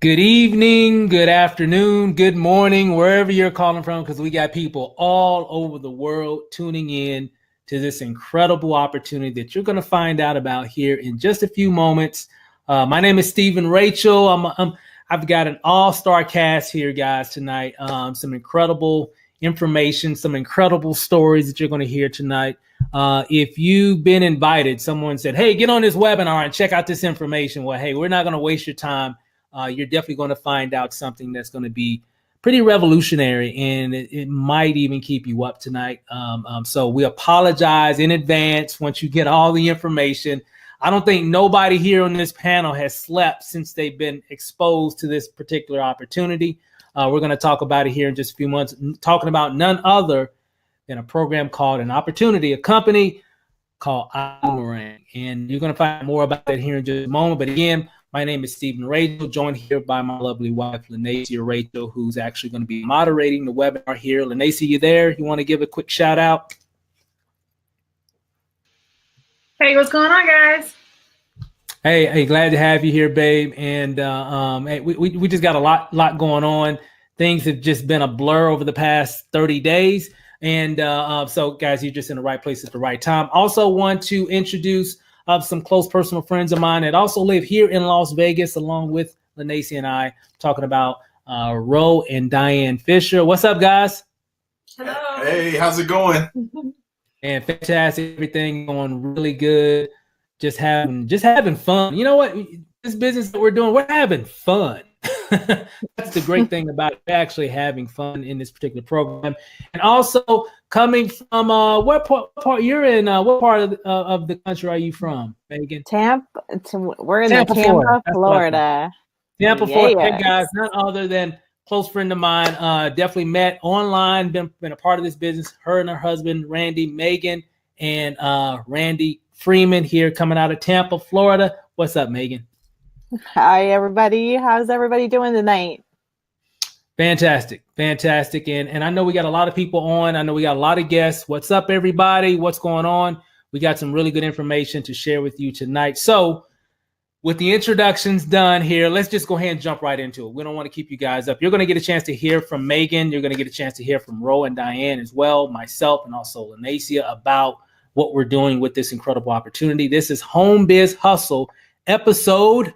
Good evening, good afternoon, good morning, wherever you're calling from, because we got people all over the world tuning in to this incredible opportunity that you're going to find out about here in just a few moments. My name is Stephen Rachel. I've got an all-star cast here, guys, tonight. Some incredible information, some incredible stories that you're going to hear tonight. If you've been invited, someone said, hey, get on this webinar and check out this information. Well, hey, we're not going to waste your time. You're definitely going to find out something that's going to be pretty revolutionary, and it might even keep you up tonight. So we apologize in advance once you get all the information. I don't think nobody here on this panel has slept since they've been exposed to this particular opportunity. We're going to talk about it here in just a few months, talking about none other than a program called an opportunity, a company called iBuumerang. And you're going to find more about that here in just a moment. But again, my name is Stephen Rachel, joined here by my lovely wife, Lanacia Rachel, who's actually going to be moderating the webinar here. Lanacia, you there? You want to give a quick shout out? Hey, what's going on, guys? Hey, glad to have you here, babe. And hey, we just got a lot going on. Things have just been a blur over the past 30 days. And so, guys, you're just in the right place at the right time. Also want to introduce some close personal friends of mine that also live here in Las Vegas, along with Lanacia and I, talking about Ro and Diane Fisher. What's up, guys? Hello. Hey, how's it going? And fantastic, everything going really good. Just having fun. You know what? This business that we're doing, we're having fun. That's the great thing about it. We're actually having fun in this particular program. And also coming from what part you're in? What part of the country are you from, Megan? Tampa. We're in Tampa, Florida. Tampa, Florida. Hey guys, none other than close friend of mine. Definitely met online. Been a part of this business. Her and her husband, Randy, Megan, and Randy Freeman here, coming out of Tampa, Florida. What's up, Megan? Hi, everybody. How's everybody doing tonight? Fantastic. And I know we got a lot of people on. I know we got a lot of guests. What's up, everybody? What's going on? We got some really good information to share with you tonight. So with the introductions done here, let's just go ahead and jump right into it. We don't want to keep you guys up. You're going to get a chance to hear from Megan. You're going to get a chance to hear from Ro and Diane as well, myself, and also Lanacia about what we're doing with this incredible opportunity. This is Home Biz Hustle, episode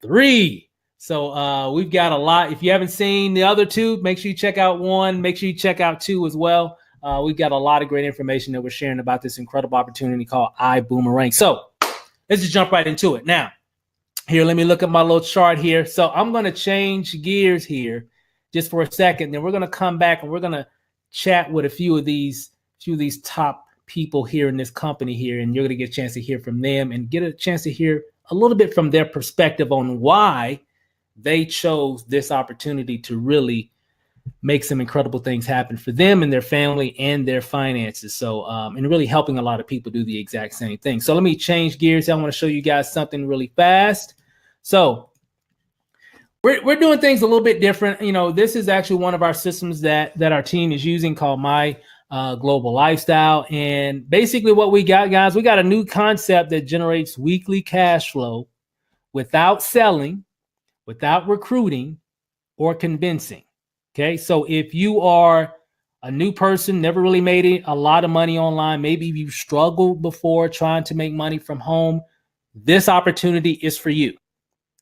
3. So we've got a lot. If you haven't seen the other two, make sure you check out 1. Make sure you check out 2 as well. We've got a lot of great information that we're sharing about this incredible opportunity called iBuumerang. So let's just jump right into it. Now, here, let me look at my little chart here. So I'm going to change gears here just for a second. Then we're going to come back and we're going to chat with a few of these top people here in this company here. And you're going to get a chance to hear from them and get a chance to hear a little bit from their perspective on why they chose this opportunity to really make some incredible things happen for them and their family and their finances. So, and really helping a lot of people do the exact same thing. So let me change gears. I want to show you guys something really fast. So we're doing things a little bit different. You know, this is actually one of our systems that our team is using called My Global Lifestyle. And basically what we got, guys, we got a new concept that generates weekly cash flow without selling, without recruiting or convincing. Okay. So if you are a new person, never really made a lot of money online, maybe you struggled before trying to make money from home, this opportunity is for you.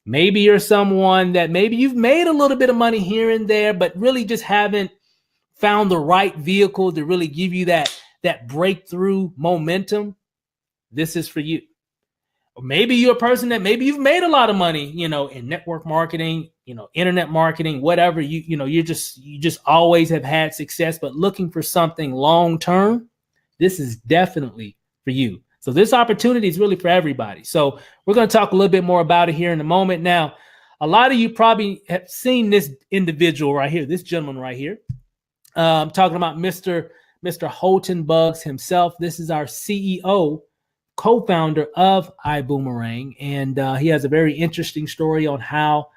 Maybe you're someone that maybe you've made a little bit of money here and there, but really just haven't found the right vehicle to really give you that breakthrough momentum. This is for you. Or maybe you're a person that maybe you've made a lot of money, you know, in network marketing, you know, internet marketing, whatever, you just always have had success, but looking for something long term. This is definitely for you. So this opportunity is really for everybody. So we're going to talk a little bit more about it here in a moment. Now, a lot of you probably have seen this individual right here, this gentleman right here. Talking about Mr. Houghton Buggs himself. This is our CEO, co-founder of iBuumerang, and he has a very interesting story on how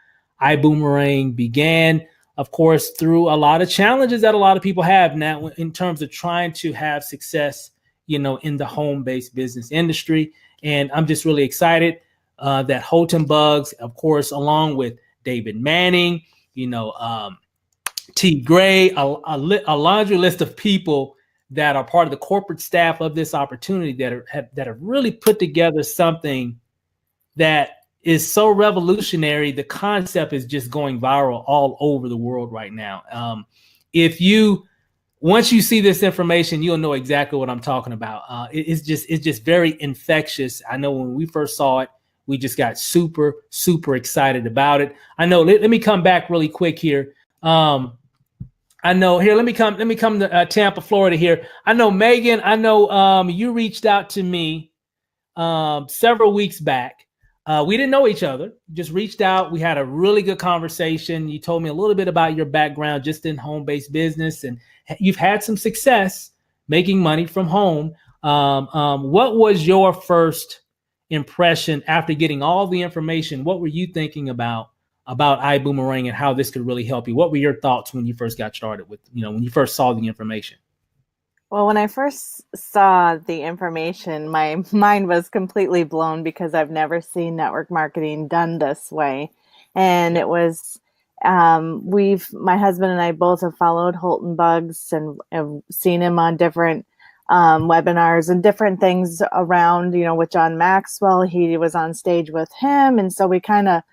iBuumerang began, of course, through a lot of challenges that a lot of people have now in terms of trying to have success, you know, in the home-based business industry. And I'm just really excited that Houghton Buggs, of course, along with David Manning, T. Gray, a laundry list of people that are part of the corporate staff of this opportunity that have really put together something that is so revolutionary. The concept is just going viral all over the world right now. Once you see this information, you'll know exactly what I'm talking about. It's just very infectious. I know when we first saw it, we just got super, super excited about it. I know. Let me come back really quick here. I know here. Let me come to Tampa, Florida here. I know Megan. I know you reached out to me several weeks back. We didn't know each other. Just reached out. We had a really good conversation. You told me a little bit about your background just in home-based business, and you've had some success making money from home. What was your first impression after getting all the information? What were you thinking about iBuumerang and how this could really help you? What were your thoughts when you first got started with, when you first saw the information? Well, when I first saw the information, my mind was completely blown because I've never seen network marketing done this way. And it was, my husband and I both have followed Holton Bugs and have seen him on different webinars and different things around, with John Maxwell. He was on stage with him. And so we kind of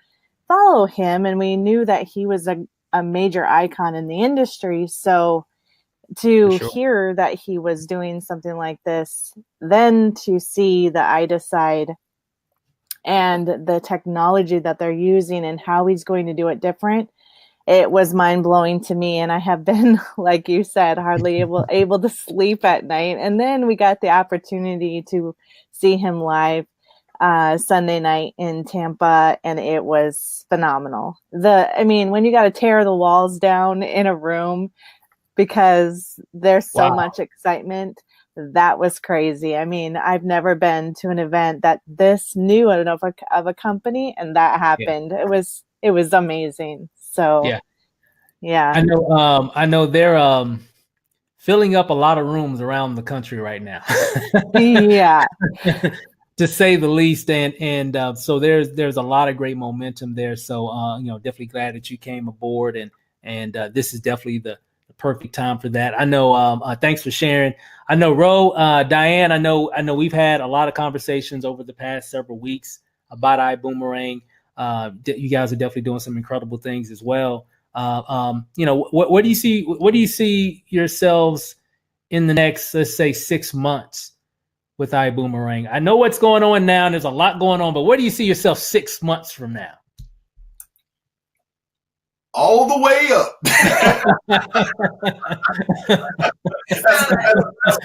follow him, and we knew that he was a major icon in the industry. So to hear that he was doing something like this, then to see the IDA side and the technology that they're using and how he's going to do it different, it was mind-blowing to me. And I have been, like you said, hardly able to sleep at night. And then we got the opportunity to see him live Sunday night in Tampa, and it was phenomenal. When you got to tear the walls down in a room because there's so much excitement, that was crazy. I've never been to an event that this new of a company, and that happened. Yeah. It was amazing. So yeah. I know they're filling up a lot of rooms around the country right now. Yeah. To say the least, and so there's a lot of great momentum there. So definitely glad that you came aboard, and this is definitely the perfect time for that. I know. Thanks for sharing. I know, Diane. I know we've had a lot of conversations over the past several weeks about iBuumerang. You guys are definitely doing some incredible things as well. What do you see? What do you see yourselves in the next, let's say, 6 months with iBuumerang? I know what's going on now, and there's a lot going on, but where do you see yourself 6 months from now? All the way up. That's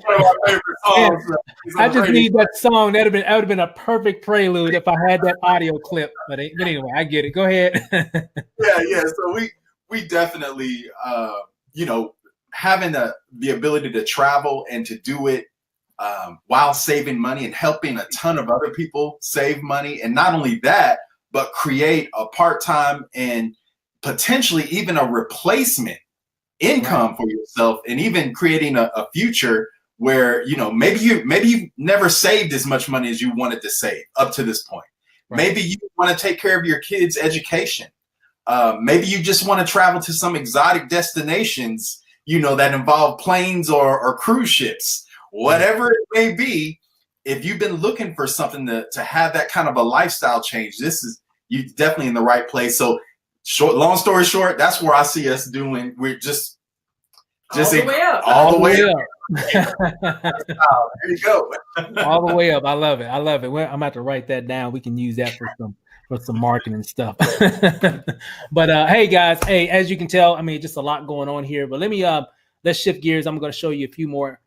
one of my favorite songs. I just need that song. That would have been a perfect prelude if I had that audio clip. But anyway, I get it. Go ahead. Yeah. So we definitely, having the ability to travel and to do it while saving money and helping a ton of other people save money, and not only that, but create a part-time and potentially even a replacement income for yourself, and even creating a future where, maybe you've never saved as much money as you wanted to save up to this point. Right. Maybe you want to take care of your kids' education. Maybe you just want to travel to some exotic destinations, that involve planes or cruise ships, whatever it may be. If you've been looking for something to have that kind of a lifestyle change, you're definitely in the right place. So long story short, that's where I see us doing. We're just all the way up. All the way up. There you go. All the way up. I love it. Well, I'm about to write that down. We can use that for some marketing stuff. But hey guys, as you can tell, just a lot going on here. But let's shift gears. I'm going to show you a few more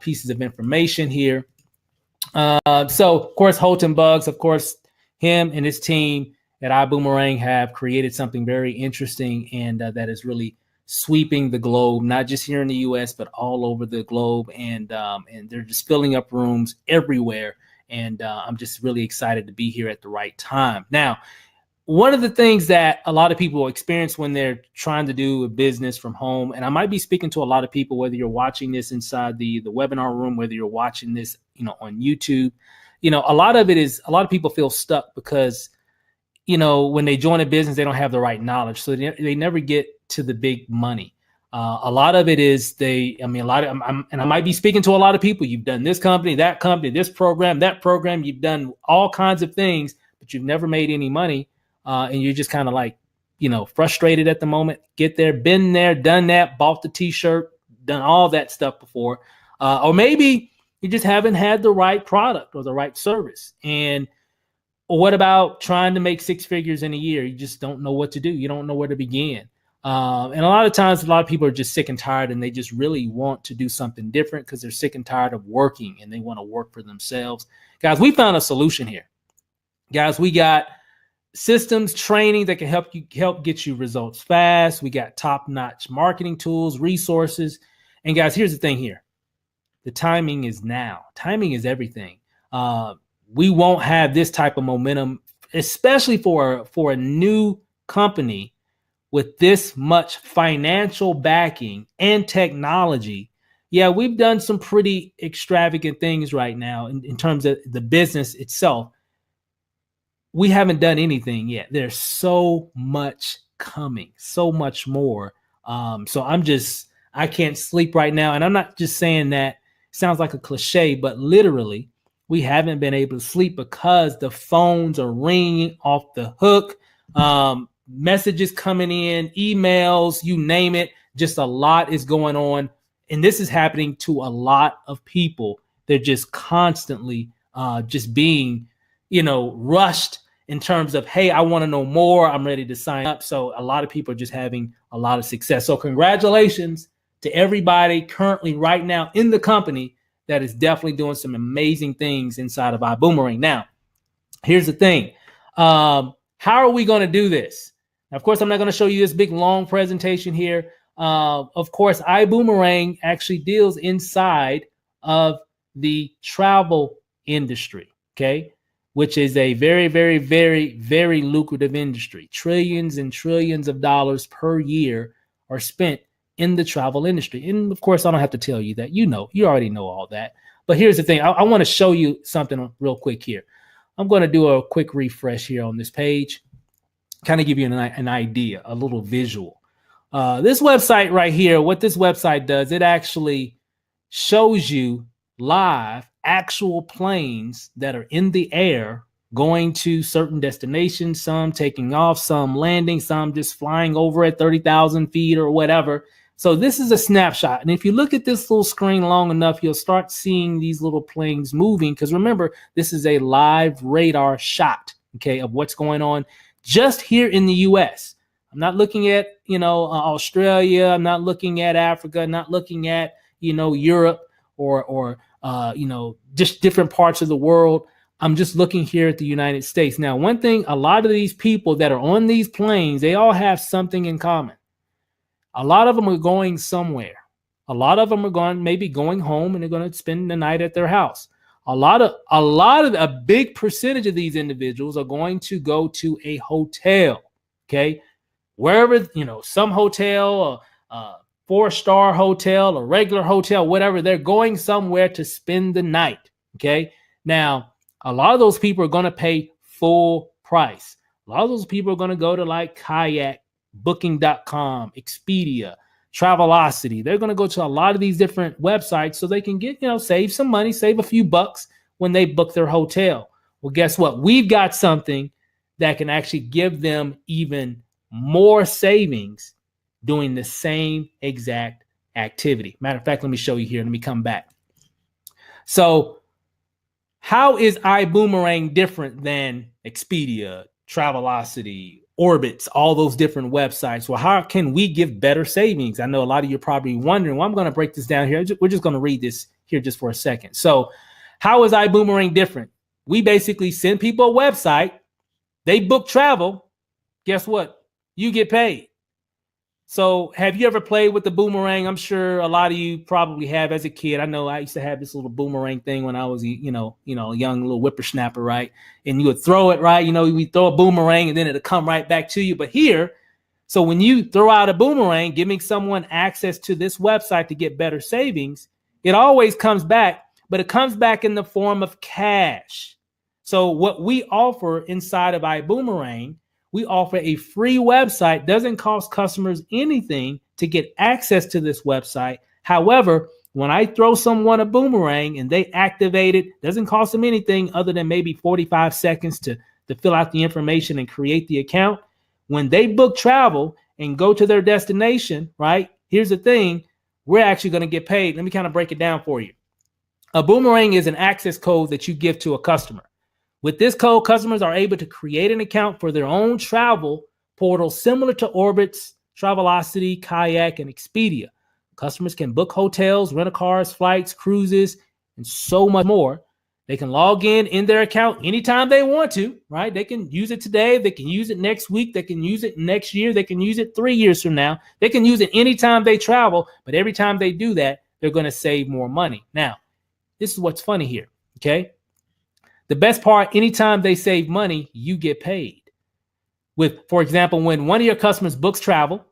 pieces of information here. So of course, Holton Bugs, of course, him and his team at iBuumerang have created something very interesting, and that is really sweeping the globe, not just here in the U.S., but all over the globe. And they're just filling up rooms everywhere. And I'm just really excited to be here at the right time. Now, one of the things that a lot of people experience when they're trying to do a business from home, and I might be speaking to a lot of people, whether you're watching this inside the webinar room, whether you're watching this, on YouTube, a lot of people feel stuck because when they join a business, they don't have the right knowledge. So they never get to the big money. A lot of it is and I might be speaking to a lot of people. You've done this company, this program, that program. You've done all kinds of things, but you've never made any money. And you're just kind of like, frustrated at the moment. Get there, been there, done that, bought the t-shirt, done all that stuff before. Or maybe you just haven't had the right product or the right service. And what about trying to make 6 figures in a year? You just don't know what to do. You don't know where to begin. And a lot of times, a lot of people are just sick and tired, and they just really want to do something different because they're sick and tired of working and they want to work for themselves. Guys, we found a solution here. Guys, we got systems training that can help get you results fast. We got top-notch marketing tools, resources. And guys, here's the thing here. The timing is now. Timing is everything. We won't have this type of momentum, especially for a new company with this much financial backing and technology. Yeah, we've done some pretty extravagant things right now in terms of the business itself. We haven't done anything yet. There's so much coming, so much more. So I can't sleep right now. And I'm not just saying that, sounds like a cliche, but literally we haven't been able to sleep because the phones are ringing off the hook. Messages coming in, emails, you name it. Just a lot is going on. And this is happening to a lot of people. They're just constantly just being, rushed in terms of, hey, I want to know more. I'm ready to sign up. So a lot of people are just having a lot of success. So congratulations to everybody currently right now in the company that is definitely doing some amazing things inside of iBuumerang. Now, here's the thing. How are we going to do this? Now, of course, I'm not going to show you this big, long presentation here. Of course, iBuumerang actually deals inside of the travel industry, okay, which is a very, very, very, very lucrative industry. Trillions and trillions of dollars per year are spent in the travel industry. And of course, I don't have to tell you that. You already know all that. But here's the thing. I want to show you something real quick here. I'm going to do a quick refresh here on this page, kind of give you an idea, a little visual. This website right here, what this website does, it actually shows you live actual planes that are in the air going to certain destinations, some taking off, some landing, some just flying over at 30,000 feet or whatever. So this is a snapshot. And if you look at this little screen long enough, you'll start seeing these little planes moving. Because remember, this is a live radar shot, okay, of what's going on just here in the U.S. I'm not looking at, Australia. I'm not looking at Africa. Not looking at, Europe or just different parts of the world. I'm just looking here at the United States. Now, one thing, a lot of these people that are on these planes, they all have something in common. A lot of them are going somewhere. A lot of them are maybe going home, and they're going to spend the night at their house. A big percentage of these individuals are going to go to a hotel, okay? Wherever, some hotel, a 4-star hotel, a regular hotel, whatever, they're going somewhere to spend the night, okay? Now, a lot of those people are going to pay full price. A lot of those people are going to go to like Kayak, Booking.com, Expedia, Travelocity. They're going to go to a lot of these different websites so they can get, save some money, save a few bucks when they book their hotel. Well, guess what? We've got something that can actually give them even more savings doing the same exact activity. Matter of fact, let me show you here. Let me come back. So how is iBuumerang different than Expedia, Travelocity, Orbitz, all those different websites? Well, how can we give better savings? I know a lot of you are probably wondering. Well, I'm going to break this down here. We're just going to read this here just for a second. So how is iBuumerang different? We basically send people a website. They book travel. Guess what? You get paid. So have you ever played with the Buumerang? I'm sure a lot of you probably have as a kid. I know I used to have this little Buumerang thing when I was, a young little whippersnapper, right? And you would throw it, right? We throw a Buumerang and then it'll come right back to you. But here, so when you throw out a Buumerang, giving someone access to this website to get better savings, it always comes back, but it comes back in the form of cash. So what we offer inside of iBuumerang, we offer a free website. Doesn't cost customers anything to get access to this website. However, when I throw someone a boomerang and they activate it, doesn't cost them anything other than maybe 45 seconds to fill out the information and create the account. When they book travel and go to their destination, right? Here's the thing, we're actually going to get paid. Let me kind of break it down for you. A boomerang is an access code that you give to a customer. With this code, customers are able to create an account for their own travel portal similar to Orbitz, Travelocity, Kayak, and Expedia. Customers can book hotels, rent-a-cars, flights, cruises, and so much more. They can log in their account anytime they want to, right? They can use it today. They can use it next week. They can use it next year. They can use it 3 years from now. They can use it anytime they travel, but every time they do that, they're going to save more money. Now, this is what's funny here, okay? The best part, anytime they save money, you get paid. For example, when one of your customers books travel,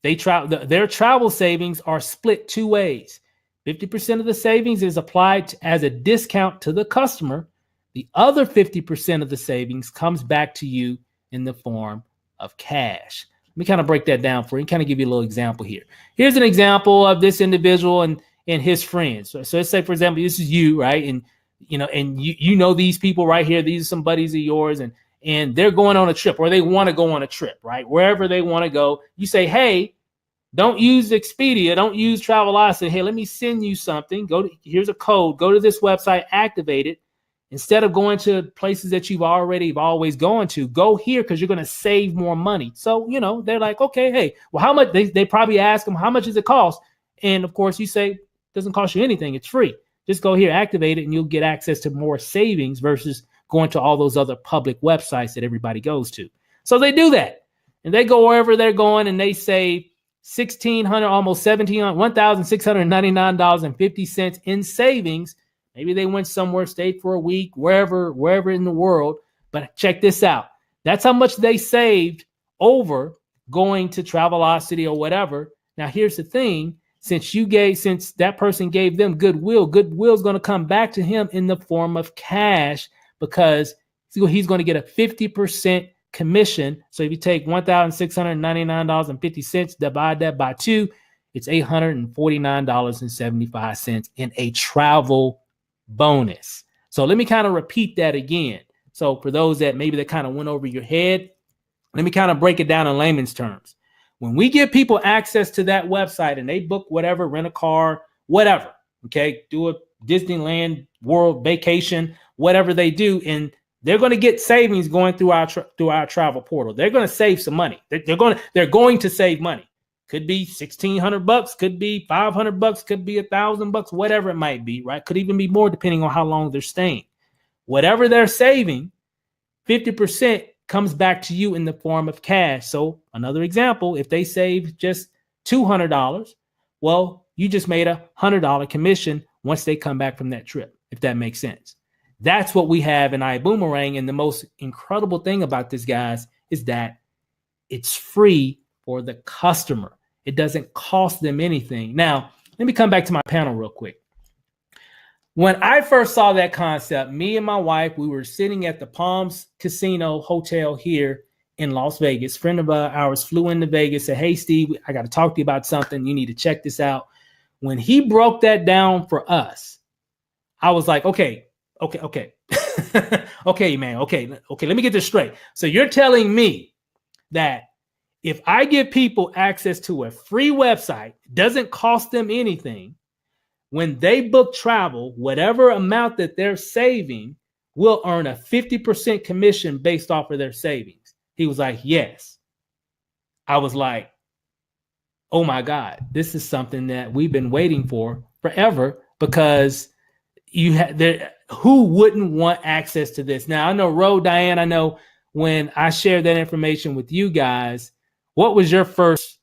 their travel savings are split two ways. 50% of the savings is applied as a discount to the customer. The other 50% of the savings comes back to you in the form of cash. Let me kind of break that down for you and kind of give you a little example here. Here's an example of this individual and his friends. So let's say, for example, this is you, right? And you know these people right here. These are some buddies of yours, and they're going on a trip, or they want to go on a trip, right? Wherever they want to go, you say, hey, don't use Expedia, don't use Travelocity. Hey, let me send you something. Here's a code. Go to this website, activate it. Instead of going to places that you've always gone to, go here because you're going to save more money. So, they're like, okay, hey, well, how much? They probably ask them, how much does it cost? And of course, you say, it doesn't cost you anything. It's free. Just go here, activate it, and you'll get access to more savings versus going to all those other public websites that everybody goes to. So they do that, and they go wherever they're going, and they save $1,600, almost $1,699.50 in savings. Maybe they went somewhere, stayed for a week, wherever in the world. But check this out. That's how much they saved over going to Travelocity or whatever. Now, here's the thing. Since that person gave them goodwill's going to come back to him in the form of cash, because he's going to get a 50% commission. So if you take $1,699.50, divide that by 2, it's $849.75 in a travel bonus. So let me kind of repeat that again. So for those that maybe that kind of went over your head, let me kind of break it down in layman's terms. When we give people access to that website and they book whatever, rent a car, whatever, okay, do a Disneyland World vacation, whatever they do, and they're going to get savings going through our travel portal. They're going to save some money. They're going to save money. Could be $1,600, could be $500, could be $1,000, whatever it might be, right? Could even be more depending on how long they're staying. Whatever they're saving, 50% comes back to you in the form of cash. So another example, if they save just $200, well, you just made a $100 commission once they come back from that trip, if that makes sense. That's what we have in iBuumerang. And the most incredible thing about this, guys, is that it's free for the customer. It doesn't cost them anything. Now, let me come back to my panel real quick. When I first saw that concept, me and my wife, we were sitting at the Palms Casino Hotel here in Las Vegas. A friend of ours flew into Vegas, said, hey, Steve, I got to talk to you about something. You need to check this out. When he broke that down for us, I was like, okay. Okay, man. Okay. Let me get this straight. So you're telling me that if I give people access to a free website, doesn't cost them anything, when they book travel, whatever amount that they're saving will earn a 50% commission based off of their savings. He was like, yes. I was like, oh my God, this is something that we've been waiting for forever, because who wouldn't want access to this? Now, I know, Diane, I know when I shared that information with you guys, what was your first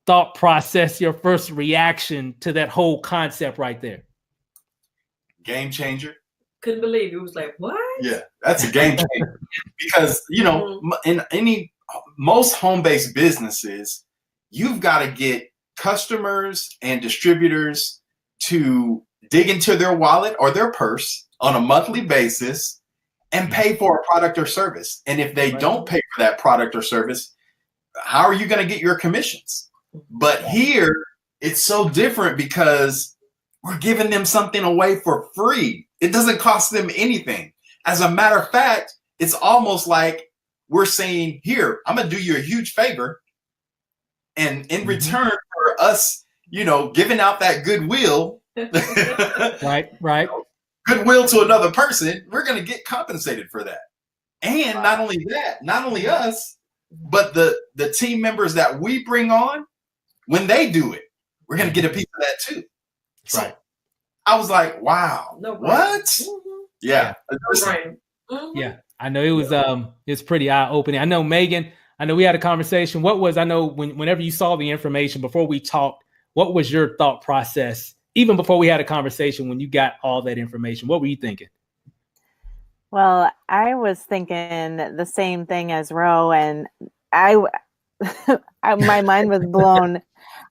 thought process, your first reaction to that whole concept right there? Game changer. Couldn't believe it. It was like, what? Yeah, that's a game changer. Because, in most home-based businesses, you've got to get customers and distributors to dig into their wallet or their purse on a monthly basis and pay for a product or service. And if they don't pay for that product or service, how are you going to get your commissions? But here it's so different because we're giving them something away for free. It doesn't cost them anything. As a matter of fact, it's almost like we're saying, here, I'm going to do you a huge favor. And in return for us, giving out that goodwill, right. Goodwill to another person, we're going to get compensated for that. And not only that, not only us, but the team members that we bring on, when they do it, we're going to get a piece of that too. So I was like, wow, what? Yeah. Yeah. I know it was it's pretty eye-opening. I know, Megan, we had a conversation. Whenever you saw the information before we talked, what was your thought process even before we had a conversation when you got all that information? What were you thinking? Well, I was thinking the same thing as Ro, and my mind was blown,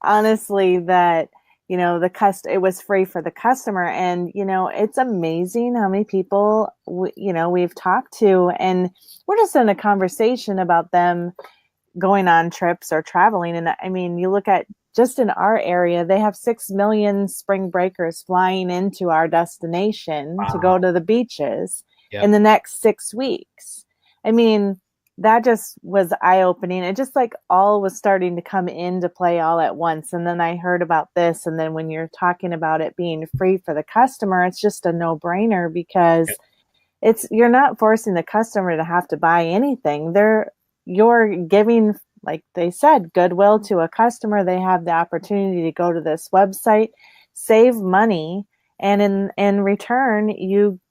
honestly, that it was free for the customer. And, it's amazing how many people, we've talked to, and we're just in a conversation about them going on trips or traveling. And I mean, you look at just in our area, they have 6 million spring breakers flying into our destination to go to the beaches in the next 6 weeks. I mean, that just was eye-opening. It just like all was starting to come into play all at once. And then I heard about this. And then when you're talking about it being free for the customer, it's just a no-brainer because you're not forcing the customer to have to buy anything. You're giving, like they said, goodwill to a customer. They have the opportunity to go to this website, save money, and in return,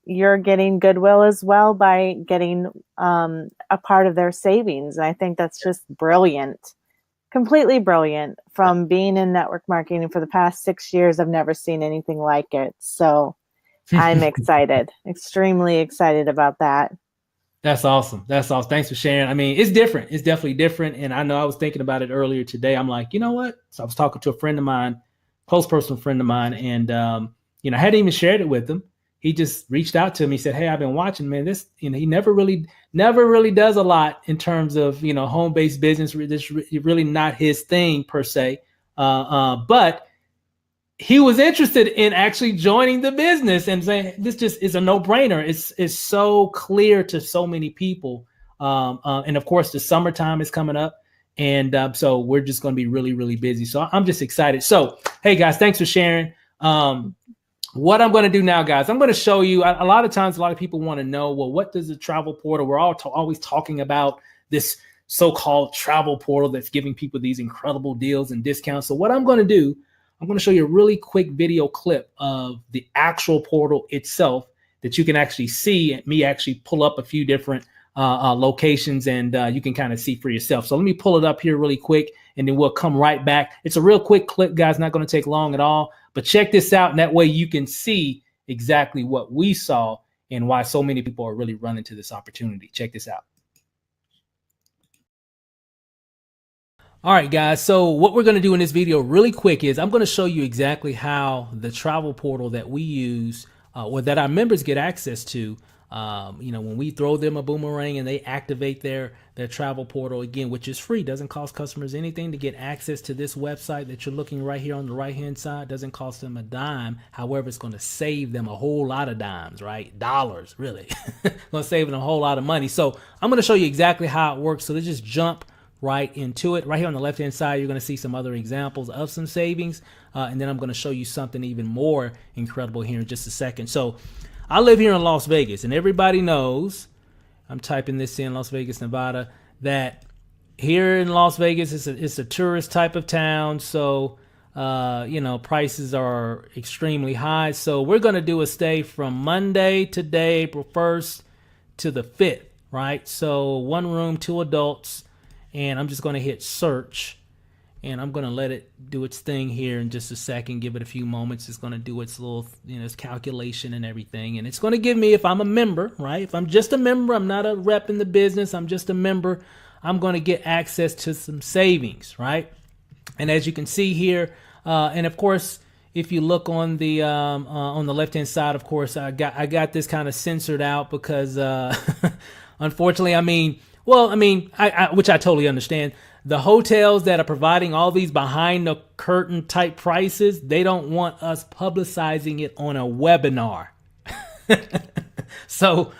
you're getting goodwill as well by getting a part of their savings. And I think that's just brilliant, completely brilliant. From being in network marketing for the past 6 years, I've never seen anything like it. So I'm excited, extremely excited about that. That's awesome. That's awesome. Thanks for sharing. I mean, it's different. It's definitely different. And I know I was thinking about it earlier today. I'm like, you know what? So I was talking to a friend of mine, close personal friend of mine, and I hadn't even shared it with him. He just reached out to me. He said, "Hey, I've been watching, man. This, he never really does a lot in terms of, home-based business. This really not his thing per se. But he was interested in actually joining the business and saying, this just is a no-brainer. It's so clear to so many people. And of course, the summertime is coming up. And so we're just going to be really, really busy. So I'm just excited. So, hey, guys, thanks for sharing. What I'm going to do now, guys, I'm going to show you. A lot of times, a lot of people want to know, well, what does the travel portal? We're always talking about this so-called travel portal that's giving people these incredible deals and discounts. So what I'm going to do, I'm going to show you a really quick video clip of the actual portal itself that you can actually see me actually pull up a few different locations, and you can kind of see for yourself. So let me pull it up here really quick, and then we'll come right back. It's a real quick clip, guys, not going to take long at all. But check this out, and that way you can see exactly what we saw and why so many people are really running to this opportunity. Check this out. All right, guys. So what we're going to do in this video really quick is I'm going to show you exactly how the travel portal that we use or that our members get access to, when we throw them a Buumerang and they activate their travel portal, again, which is free, doesn't cost customers anything to get access to this website that you're looking right here on the right-hand side. Doesn't cost them a dime. However, it's going to save them a whole lot of dimes, right? Dollars, really. Going to save them a whole lot of money. So I'm going to show you exactly how it works. So let's just jump right into it. Right here on the left-hand side, you're going to see some other examples of some savings. And then I'm going to show you something even more incredible here in just a second. So I live here in Las Vegas, and everybody knows, I'm typing this in, Las Vegas, Nevada, that here in Las Vegas, it's a tourist type of town. So, prices are extremely high. So we're going to do a stay from Monday, today, April 1st to the 5th, right? So 1 room, 2 adults. And I'm just going to hit search, and I'm going to let it do its thing here in just a second. Give it a few moments. It's going to do its little, its calculation and everything. And it's going to give me, if I'm a member, right? If I'm just a member, I'm not a rep in the business, I'm just a member, I'm going to get access to some savings, right? And as you can see here, and of course, if you look on the left hand side, of course, I got this kind of censored out because unfortunately, which I totally understand. The hotels that are providing all these behind the curtain type prices, they don't want us publicizing it on a webinar. So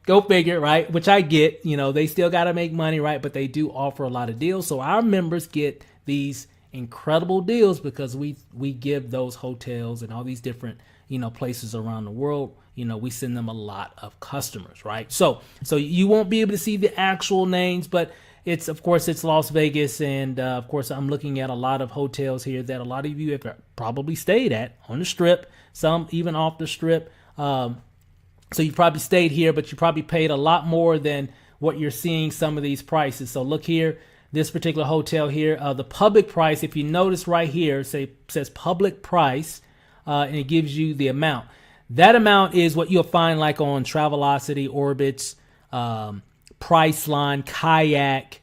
go figure, right? Which I get, they still got to make money, right? But they do offer a lot of deals. So our members get these incredible deals because we give those hotels and all these different, places around the world, we send them a lot of customers, right? So you won't be able to see the actual names, but it's Las Vegas. And of course, I'm looking at a lot of hotels here that a lot of you have probably stayed at on the strip, some even off the strip. So you probably stayed here, but you probably paid a lot more than what you're seeing some of these prices. So look here, this particular hotel here, the public price, if you notice right here, says public price, and it gives you the amount. That amount is what you'll find like on Travelocity, Orbitz, Priceline, Kayak,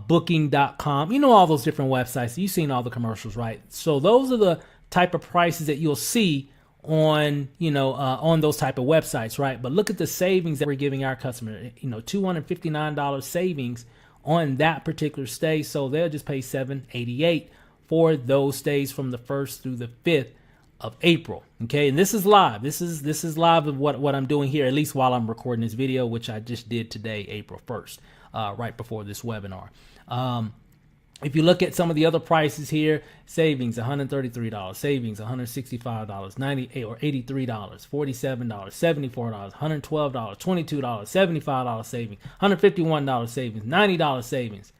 Booking.com. All those different websites. You've seen all the commercials, right? So those are the type of prices that you'll see on those type of websites, right? But look at the savings that we're giving our customer, $259 savings on that particular stay. So they'll just pay $788 for those stays from the 1st through the 5th of April. Okay, and this is live. This is live of what I'm doing here, at least while I'm recording this video, which I just did today, April 1st, right before this webinar. If you look at some of the other prices here, savings $133, savings $165, $98 or $83, $47, $74, $112, $22, $75 savings, $151 savings, $90 savings.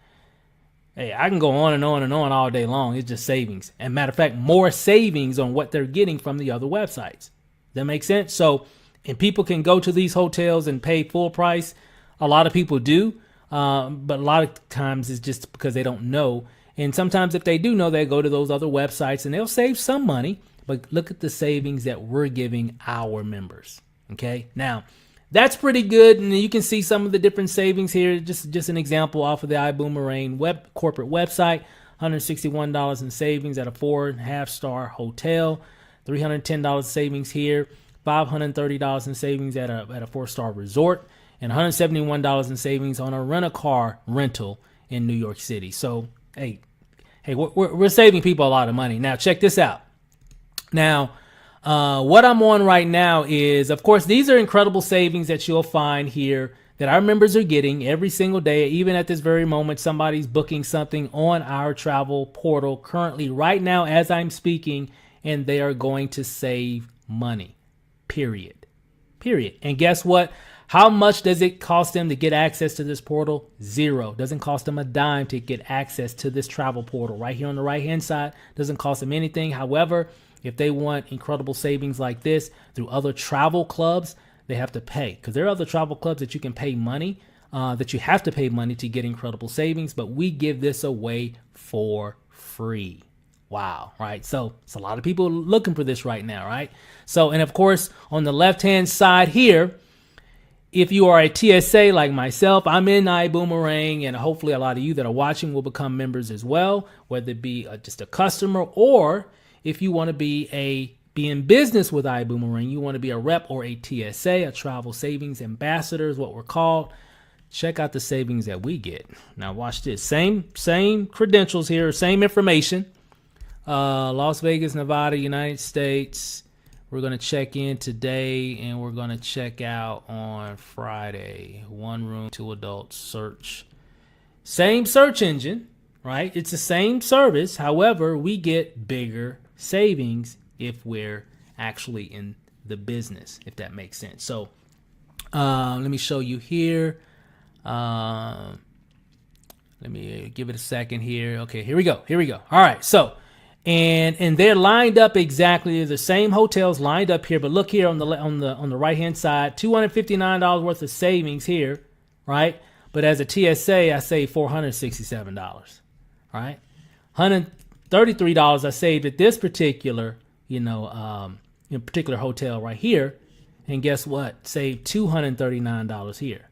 Hey, I can go on and on and on all day long. It's just savings. And matter of fact, more savings on what they're getting from the other websites. That makes sense? So, and people can go to these hotels and pay full price. A lot of people do. But a lot of times it's just because they don't know. And sometimes if they do know, they go to those other websites and they'll save some money. But look at the savings that we're giving our members. Okay. Now, that's pretty good. And you can see some of the different savings here. Just an example off of the iBuumerang corporate website. $161 in savings at a 4.5-star hotel. $310 savings here. $530 in savings at a 4-star resort. And $171 in savings on a rent-a-car rental in New York City. So, hey, we're saving people a lot of money. Now, check this out. Now, what I'm on right now is, of course, these are incredible savings that you'll find here that our members are getting every single day. Even at this very moment, somebody's booking something on our travel portal currently right now as I'm speaking, and they are going to save money, period. And guess what? How much does it cost them to get access to this portal? $0. Doesn't cost them a dime to get access to this travel portal. Right here on the right-hand side, doesn't cost them anything. However, if they want incredible savings like this through other travel clubs, they have to pay. Because there are other travel clubs that you can pay money, that you have to pay money to get incredible savings. But we give this away for free. Wow, right? So it's a lot of people looking for this right now, right? So, and of course, on the left-hand side here, if you are a TSA like myself, I'm in iBuumerang, and hopefully a lot of you that are watching will become members as well, whether it be just a customer, or if you want to be in business with iBuumerang, you want to be a rep or a TSA, a travel savings ambassador is what we're called. Check out the savings that we get. Now watch this. Same credentials here, same information. Las Vegas, Nevada, United States. We're going to check in today and we're going to check out on Friday. 1 room, 2 adults, search. Same search engine, right? It's the same service. However, we get bigger savings if we're actually in the business, if that makes sense. So let me show you here. Let me give it a second here. Okay, here we go. All right, so and they're lined up exactly the same hotels lined up here, but look here on the right hand side, $259 worth of savings here, right? But as a TSA, I saved $467, right? $133 I saved at this particular, particular hotel right here, and guess what? Saved $239 here.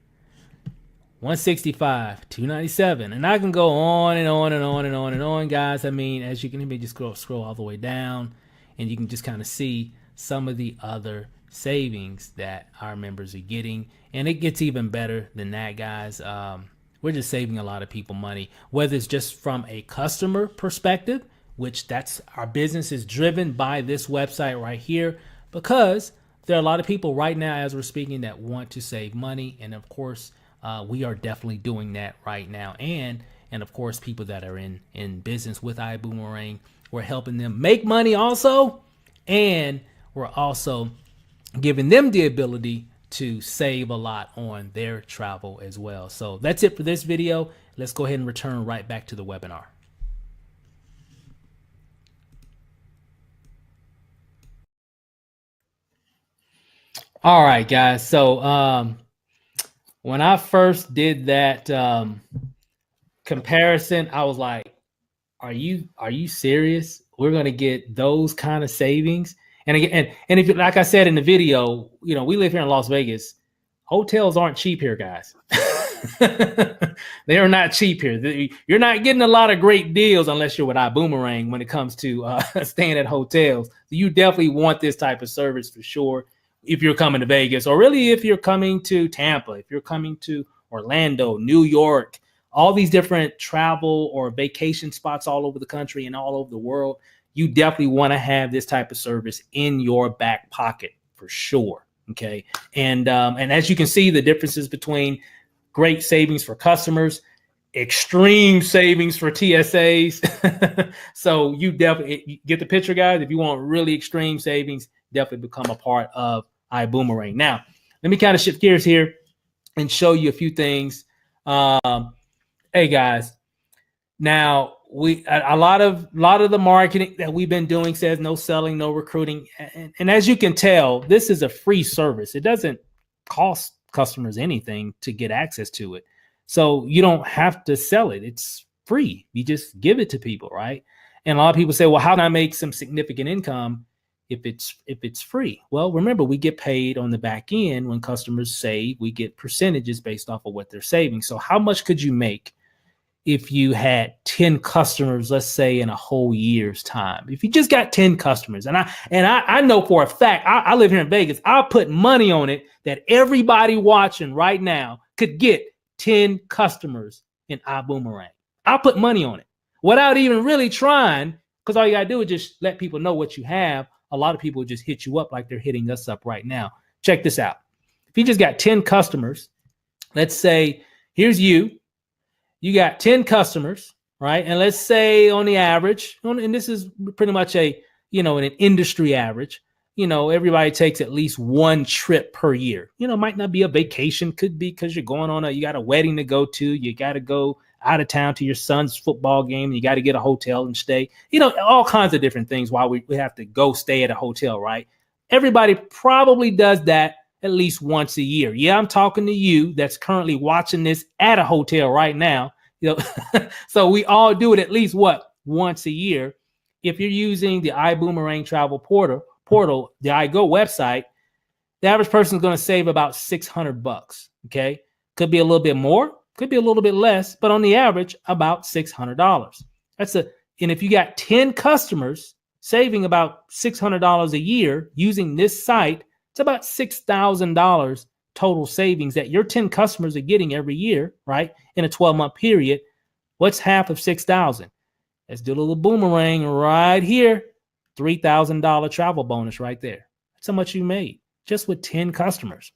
165, 297, and I can go on and on and on and on and on, guys. I mean, as you can just scroll all the way down, and you can just kind of see some of the other savings that our members are getting. And it gets even better than that, guys. We're just saving a lot of people money, whether it's just from a customer perspective, which that's our business is driven by this website right here, because there are a lot of people right now as we're speaking that want to save money. And of course, we are definitely doing that right now. And of course, people that are in business with iBuumerang, we're helping them make money also. And we're also giving them the ability to save a lot on their travel as well. So that's it for this video. Let's go ahead and return right back to the webinar. All right, guys. So when I first did that comparison, I was like, are you serious? We're going to get those kind of savings? And again, and if, like I said in the video, you know, we live here in Las Vegas. Hotels aren't cheap here, guys. They are not cheap here. You're not getting a lot of great deals unless you're with iBuumerang when it comes to staying at hotels. So you definitely want this type of service for sure if you're coming to Vegas, or really if you're coming to Tampa, if you're coming to Orlando, New York, all these different travel or vacation spots all over the country and all over the world. You definitely want to have this type of service in your back pocket for sure. Okay. And as you can see, the differences between great savings for customers, extreme savings for TSAs. So you definitely get the picture, guys. If you want really extreme savings, definitely become a part of iBuumerang. Now, let me kind of shift gears here and show you a few things. Hey guys, now a lot of the marketing that we've been doing says no selling, no recruiting. And as you can tell, this is a free service. It doesn't cost customers anything to get access to it. So you don't have to sell it. It's free. You just give it to people, right? And a lot of people say, well, how can I make some significant income if it's free? Well, remember, we get paid on the back end when customers save. We get percentages based off of what they're saving. So how much could you make if you had 10 customers, let's say in a whole year's time? If you just got 10 customers, and I know for a fact, I live here in Vegas, I'll put money on it that everybody watching right now could get 10 customers in iBuumerang. I'll put money on it without even really trying, because all you gotta do is just let people know what you have. A lot of people just hit you up like they're hitting us up right now. Check this out. If you just got 10 customers, let's say here's you got 10 customers, right? And let's say on the average, and this is pretty much an industry average, everybody takes at least one trip per year. Might not be a vacation, could be because you're going on you got a wedding to go to, you got to go out of town to your son's football game, you got to get a hotel and stay, all kinds of different things while we have to go stay at a hotel, right? Everybody probably does that at least once a year. Yeah, I'm talking to you that's currently watching this at a hotel right now. So we all do it at least once a year. If you're using the iBuumerang travel portal, the iGo website, the average person is going to save about $600. Okay, could be a little bit more, could be a little bit less, but on the average, about $600. And if you got 10 customers saving about $600 a year using this site, it's about $6,000 total savings that your 10 customers are getting every year, right? In a 12-month period. What's half of 6,000? Let's do a little boomerang right here. $3,000 travel bonus right there. That's how much you made just with 10 customers.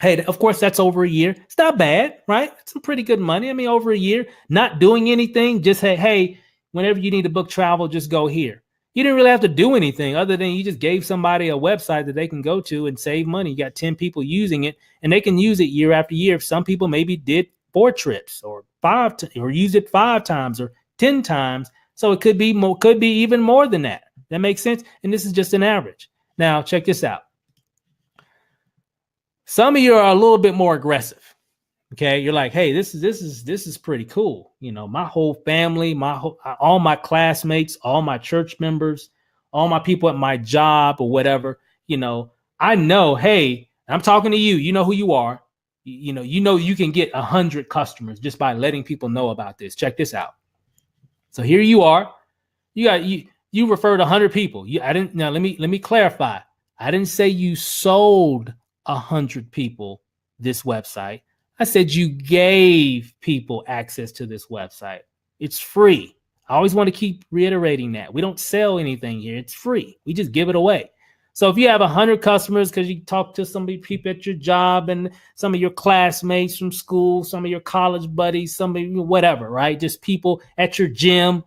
Hey, of course, that's over a year. It's not bad, right? It's some pretty good money. I mean, over a year, not doing anything, just hey, whenever you need to book travel, just go here. You didn't really have to do anything other than you just gave somebody a website that they can go to and save money. You got 10 people using it, and they can use it year after year. Some people maybe did 4 trips or 5 or use it 5 times or 10 times. So it could be more, could be even more than that. That makes sense. And this is just an average. Now, check this out. Some of you are a little bit more aggressive. Okay, you're like, hey, this is pretty cool. My whole family, all my classmates, all my church members, all my people at my job or whatever. I know. Hey, I'm talking to you. You know who you are. You can get 100 customers just by letting people know about this. Check this out. So here you are. You you referred 100 people. I didn't. Now let me clarify. I didn't say you sold 100 people this website. I said you gave people access to this website. It's free. I always want to keep reiterating that. We don't sell anything here. It's free. We just give it away. So if you have 100 customers because you talk to some of the people at your job and some of your classmates from school, some of your college buddies, some of you, whatever, right? Just people at your gym.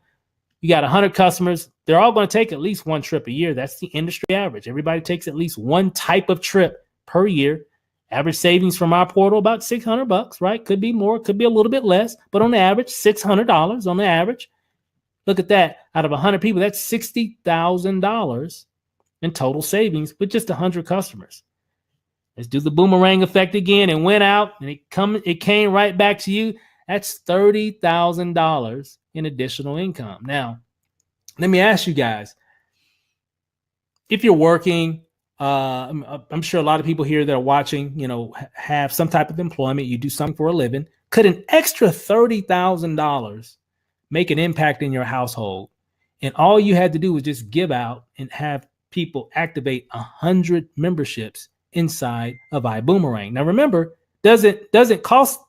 You got 100 customers. They're all going to take at least one trip a year. That's the industry average. Everybody takes at least one type of trip per year. Average savings from our portal, about $600, right? Could be more, could be a little bit less, but on the average, $600 on the average. Look at that. Out of 100 people, that's $60,000 in total savings with just 100 customers. Let's do the boomerang effect again. It went out and it came right back to you. That's $30,000 in additional income. Now, let me ask you guys, if you're working, I'm sure a lot of people here that are watching, have some type of employment. You do something for a living. Could an extra $30,000 make an impact in your household? And all you had to do was just give out and have people activate 100 memberships inside of iBuumerang. Now, remember, doesn't cost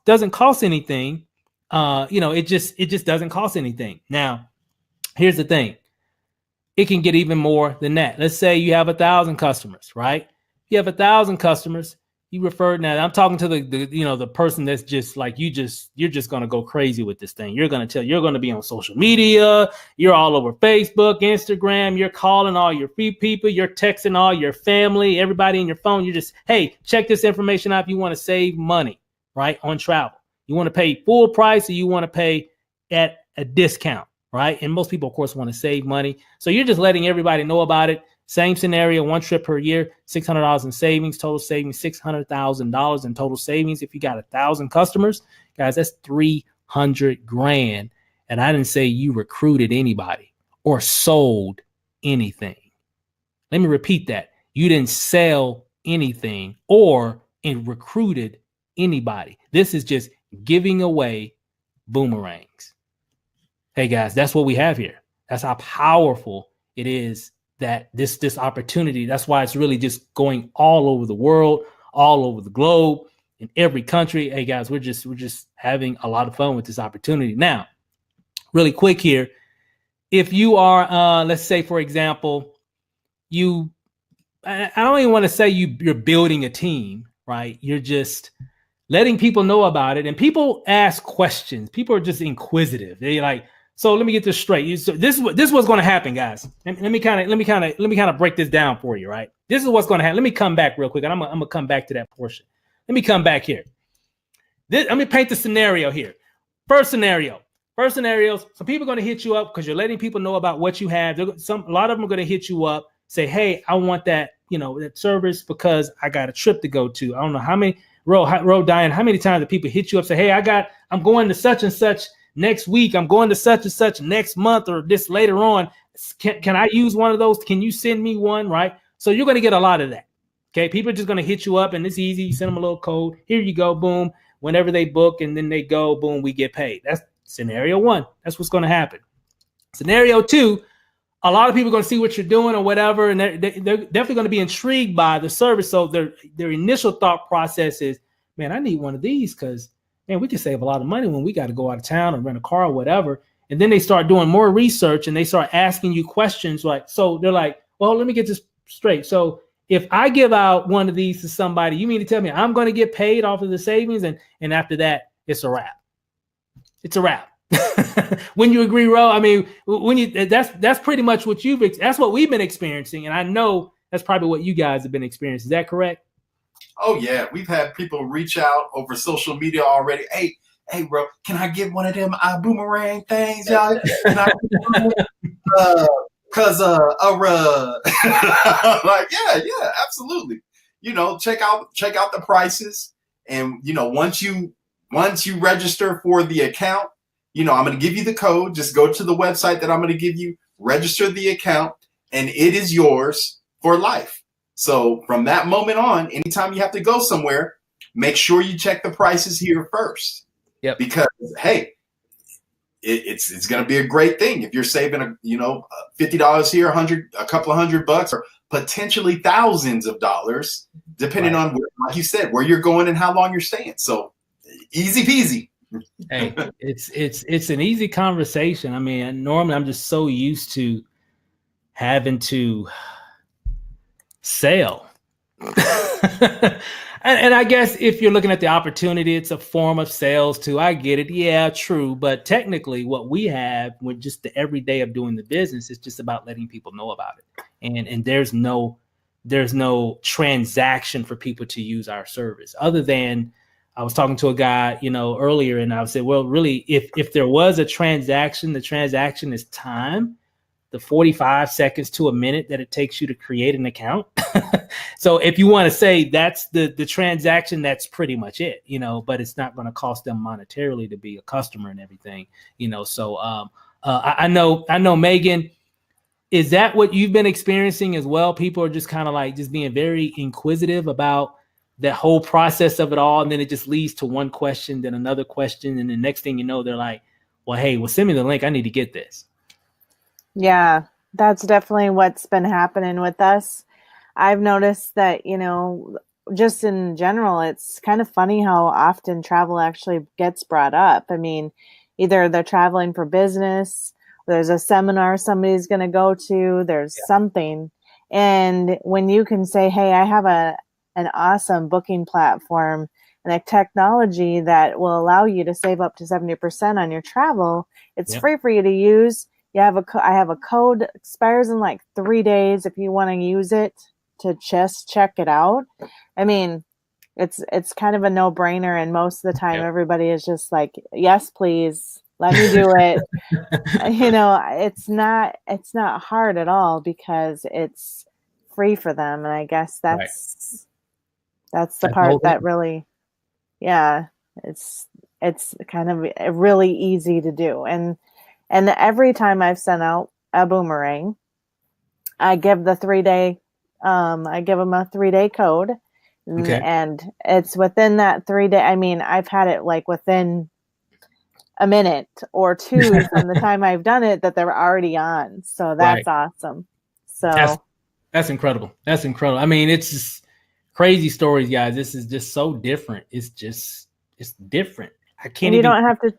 anything. It just doesn't cost anything. Now, here's the thing. It can get even more than that. Let's say you have 1,000 customers, right? You have 1,000 customers. You referred now. I'm talking to the person that's just like you're just going to go crazy with this thing. You're going to be on social media. You're all over Facebook, Instagram. You're calling all your people. You're texting all your family, everybody in your phone. You're just, hey, check this information out if you want to save money, right? On travel. You want to pay full price or you want to pay at a discount, right? And most people, of course, want to save money. So you're just letting everybody know about it. Same scenario, one trip per year, $600 in savings, total savings, $600,000 in total savings. If you got 1,000 customers, guys, that's $300,000. And I didn't say you recruited anybody or sold anything. Let me repeat that. You didn't sell anything or recruited anybody. This is just giving away boomerangs. Hey guys, that's what we have here. That's how powerful it is, that this opportunity. That's why it's really just going all over the world, all over the globe, in every country. Hey guys, we're just having a lot of fun with this opportunity. Now, really quick here, if you are, let's say for example, I don't even want to say you're building a team, right? You're just letting people know about it, and people ask questions. People are just inquisitive. They're like, so let me get this straight. So this is what's going to happen, guys. Let me kind of break this down for you, right? This is what's going to happen. Let me come back real quick, and I'm gonna come back to that portion. Let me come back here. Let me paint the scenario here. First scenario. Some people are going to hit you up because you're letting people know about what you have. A lot of them are going to hit you up, say, "Hey, I want that, that service because I got a trip to go to." I don't know how many. Diane, how many times do people hit you up, say, "Hey, I'm going to such and such next week. I'm going to such and such next month or this later on. Can I use one of those? Can you send me one?" Right? So you're going to get a lot of that. Okay. People are just going to hit you up and it's easy. You send them a little code. Here you go. Boom. Whenever they book and then they go, boom, we get paid. That's scenario one. That's what's going to happen. Scenario two, a lot of people are going to see what you're doing or whatever. And they're definitely going to be intrigued by the service. So their initial thought process is, man, I need one of these because, man, we can save a lot of money when we got to go out of town or rent a car or whatever. And then they start doing more research and they start asking you questions like, so they're like, well, let me get this straight. So if I give out one of these to somebody, you mean to tell me I'm going to get paid off of the savings? And after that, it's a wrap. It's a wrap. When you agree, Ro, I mean, that's pretty much what that's what we've been experiencing. And I know that's probably what you guys have been experiencing. Is that correct? Oh yeah, we've had people reach out over social media already. Hey, bro, can I get one of them iBuumerang things, y'all? Can I like, yeah, absolutely. Check out the prices, and once you register for the account, I'm going to give you the code. Just go to the website that I'm going to give you, register the account, and it is yours for life. So from that moment on, anytime you have to go somewhere, make sure you check the prices here first. Yep. Because, hey, it's going to be a great thing if you're saving $50 here, a couple of $100, or potentially thousands of dollars, depending on where, like you said, where you're going and how long you're staying. So easy peasy. Hey, it's an easy conversation. I mean, normally I'm just so used to having to sell. And I guess if you're looking at the opportunity, it's a form of sales too. I get it. Yeah, true. But technically what we have with just the everyday of doing the business is just about letting people know about it. And there's no transaction for people to use our service other than I was talking to a guy, earlier, and I would say, well, really, if there was a transaction, the transaction is time, the 45 seconds to a minute that it takes you to create an account. So if you want to say that's the transaction, that's pretty much it, but it's not going to cost them monetarily to be a customer and everything, So I know, Megan, is that what you've been experiencing as well? People are just kind of like just being very inquisitive about that whole process of it all. And then it just leads to one question, then another question. And the next thing you know, they're like, well, hey, send me the link. I need to get this. Yeah, that's definitely what's been happening with us. I've noticed that, just in general, it's kind of funny how often travel actually gets brought up. I mean, either they're traveling for business, there's a seminar somebody's going to go to, there's something. And when you can say, hey, I have an awesome booking platform and a technology that will allow you to save up to 70% on your travel, it's free for you to use. I have a code, expires in like 3 days if you want to use it to just check it out. I mean, it's kind of a no-brainer, and most of the time everybody is just like, yes, please, let me do it. It's not hard at all because it's free for them, and I guess that's the part that really, it's kind of really easy to do. And every time I've sent out a boomerang, I give the 3-day, I give them a 3-day code, and it's within that 3 day. I mean, I've had it like within a minute or two from the time I've done it that they're already on. So that's awesome. So that's incredible. That's incredible. I mean, it's just crazy stories, guys. This is just so different. It's different. I can't. You don't have to.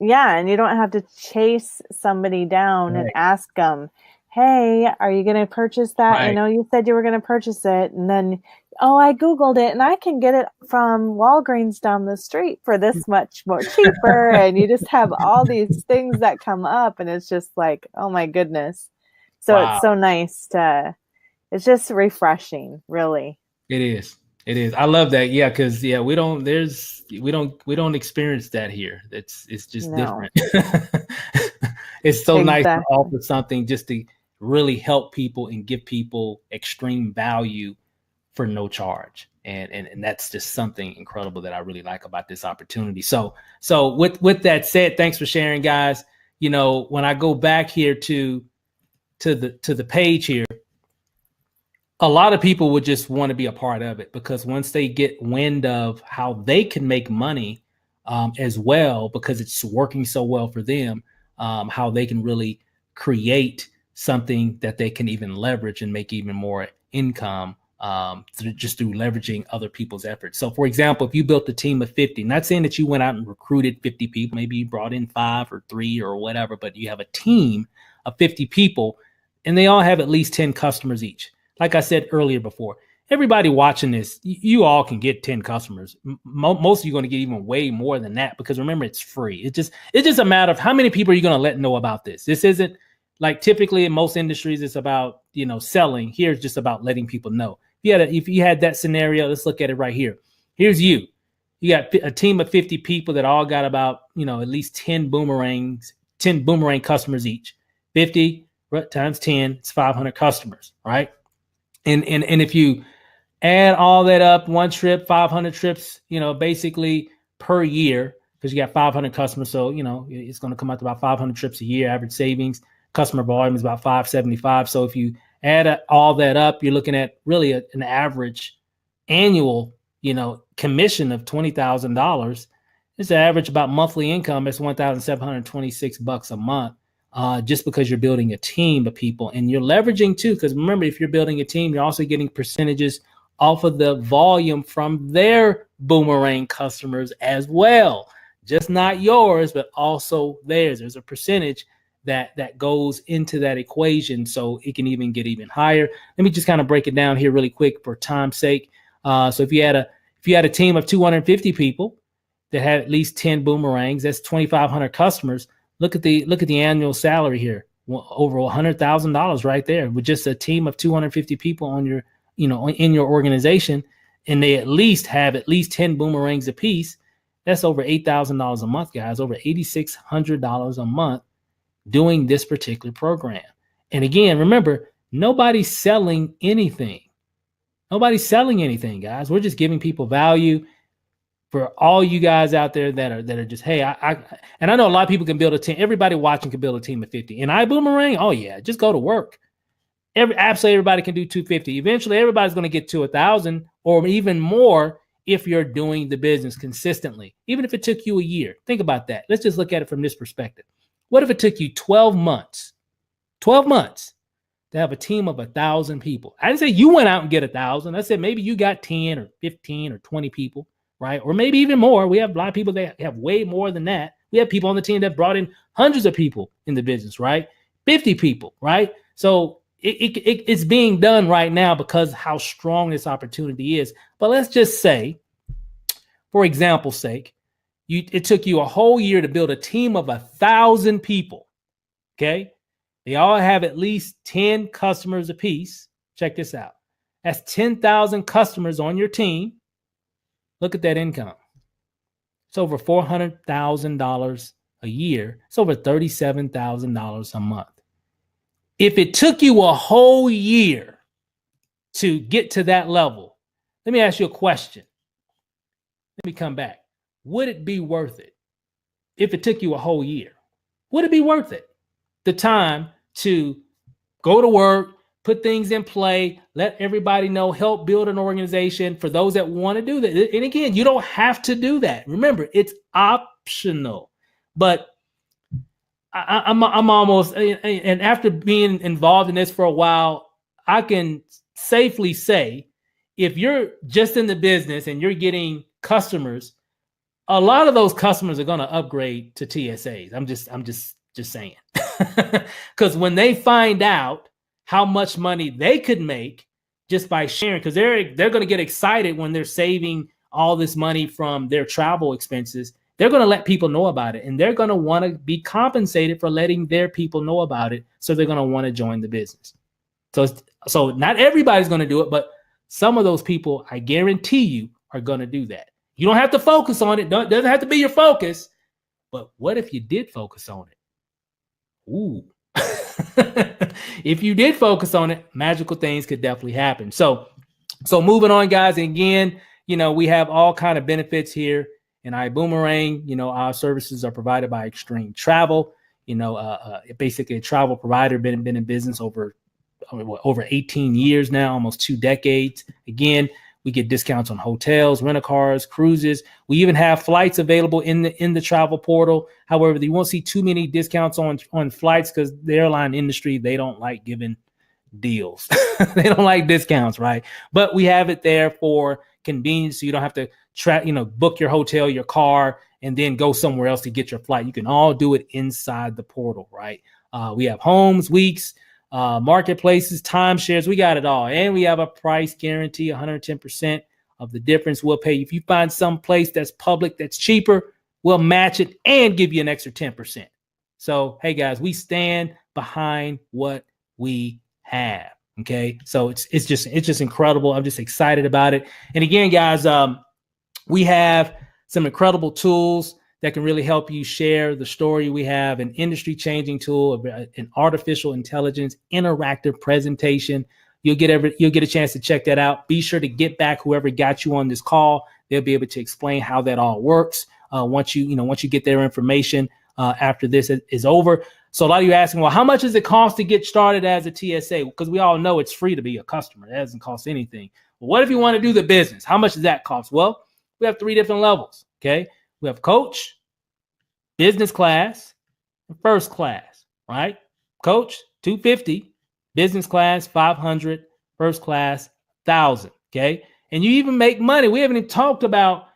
Yeah, and you don't have to chase somebody down and ask them, hey, are you going to purchase that? I know you said you were going to purchase it. And then, I Googled it and I can get it from Walgreens down the street for this much more cheaper. And you just have all these things that come up and it's just like, oh my goodness. So it's so nice it's just refreshing, really. It is. I love that. Yeah. Cause we don't experience that here. It's just different. It's so nice to offer something just to really help people and give people extreme value for no charge. And that's just something incredible that I really like about this opportunity. So with that said, thanks for sharing, guys. When I go back here to the page here, a lot of people would just want to be a part of it because once they get wind of how they can make money as well, because it's working so well for them, how they can really create something that they can even leverage and make even more income through leveraging other people's efforts. So for example, if you built a team of 50, not saying that you went out and recruited 50 people, maybe you brought in 5 or 3 or whatever, but you have a team of 50 people and they all have at least 10 customers each. Like I said earlier before, everybody watching this, you all can get 10 customers. Most of you are going to get even way more than that because remember, it's free. It's just a matter of how many people are you going to let know about this. This isn't like typically in most industries, it's about, selling. Here, it's just about letting people know. If you had that scenario, let's look at it right here. Here's you. You got a team of 50 people that all got about, at least 10 boomerang customers each. 50 times 10, it's 500 customers, right? And if you add all that up, one trip, 500 trips, basically per year, because you got 500 customers. So, it's going to come out to about 500 trips a year. Average savings, customer volume is about 575. So if you add all that up, you're looking at really an average annual, commission of $20,000. It's an average about monthly income. It's $1,726 a month. Just because you're building a team of people and you're leveraging too. Because remember, if you're building a team, you're also getting percentages off of the volume from their Buumerang customers as well. Just not yours, but also theirs. There's a percentage that goes into that equation, so it can even get even higher. Let me just kind of break it down here really quick for time's sake. So if you had a team of 250 people that had at least 10 Buumerangs, that's 2,500 customers. Look at the annual salary here, over $100,000 right there with just a team of 250 people on your, in your organization, and they at least have 10 Buumerangs a piece. That's over $8,000 a month, guys, over $8,600 a month doing this particular program. And again, remember, nobody's selling anything. Nobody's selling anything, guys. We're just giving people value. For all you guys out there that are just, hey, and I know a lot of people can build a team. Everybody watching can build a team of 50. And iBuumerang, oh yeah, just go to work. Absolutely everybody can do 250. Eventually, everybody's going to get to 1,000 or even more if you're doing the business consistently. Even if it took you a year. Think about that. Let's just look at it from this perspective. What if it took you 12 months? 12 months to have a team of 1,000 people. I didn't say you went out and get 1,000. I said maybe you got 10 or 15 or 20 people. Right? Or maybe even more. We have a lot of people that have way more than that. We have people on the team that brought in hundreds of people in the business, right? 50 people, right? So it's being done right now because how strong this opportunity is. But let's just say, for example's sake, it took you a whole year to build a team of 1,000 people, okay? They all have at least 10 customers apiece. Check this out. That's 10,000 customers on your team. Look at that income. It's over $400,000 a year. It's over $37,000 a month. If it took you a whole year to get to that level, let me ask you a question. Let me come back. Would it be worth it? If it took you a whole year, would it be worth it? The time to go to work, put things in play, let everybody know, help build an organization for those that want to do that. And again, you don't have to do that. Remember, it's optional. But I'm almost, and after being involved in this for a while, I can safely say, if you're just in the business and you're getting customers, a lot of those customers are going to upgrade to TSAs. I'm just saying, because when they find out how much money they could make just by sharing, because they're going to get excited when they're saving all this money from their travel expenses. They're going to let people know about it, and they're going to want to be compensated for letting their people know about it. So they're going to want to join the business. So not everybody's going to do it, but some of those people, I guarantee you, are going to do that. You don't have to focus on it. Doesn't have to be your focus. But what if you did focus on it? Ooh. If you did focus on it, magical things could definitely happen. So moving on, guys. Again, we have all kind of benefits here in iBuumerang. Our services are provided by Extreme Travel. Basically a travel provider, been in business over 18 years now, almost 2 decades. Again, we get discounts on hotels, rental cars, cruises. We even have flights available in the travel portal. However, you won't see too many discounts on flights because the airline industry, they don't like giving deals. They don't like discounts, right? But we have it there for convenience, so you don't have to book your hotel, your car, and then go somewhere else to get your flight. You can all do it inside the portal, right? We have homes, weeks, marketplaces, timeshares. We got it all. And we have a price guarantee, 110% of the difference we'll pay you. If you find some place that's public, that's cheaper, we'll match it and give you an extra 10%. So, hey guys, we stand behind what we have. Okay. So it's just incredible. I'm just excited about it. And again, guys, we have some incredible tools that can really help you share the story. We have an industry-changing tool, an artificial intelligence interactive presentation. You'll get a chance to check that out. Be sure to get back whoever got you on this call. They'll be able to explain how that all works once you get their information after this is over. So a lot of you asking, well, how much does it cost to get started as a TSA? Because we all know it's free to be a customer. It doesn't cost anything. Well, what if you want to do the business? How much does that cost? Well, we have 3 different levels. Okay. We have coach, business class, and first class, right? Coach, $250, business class, $500, first class, $1,000, okay? And you even make money. We haven't even talked about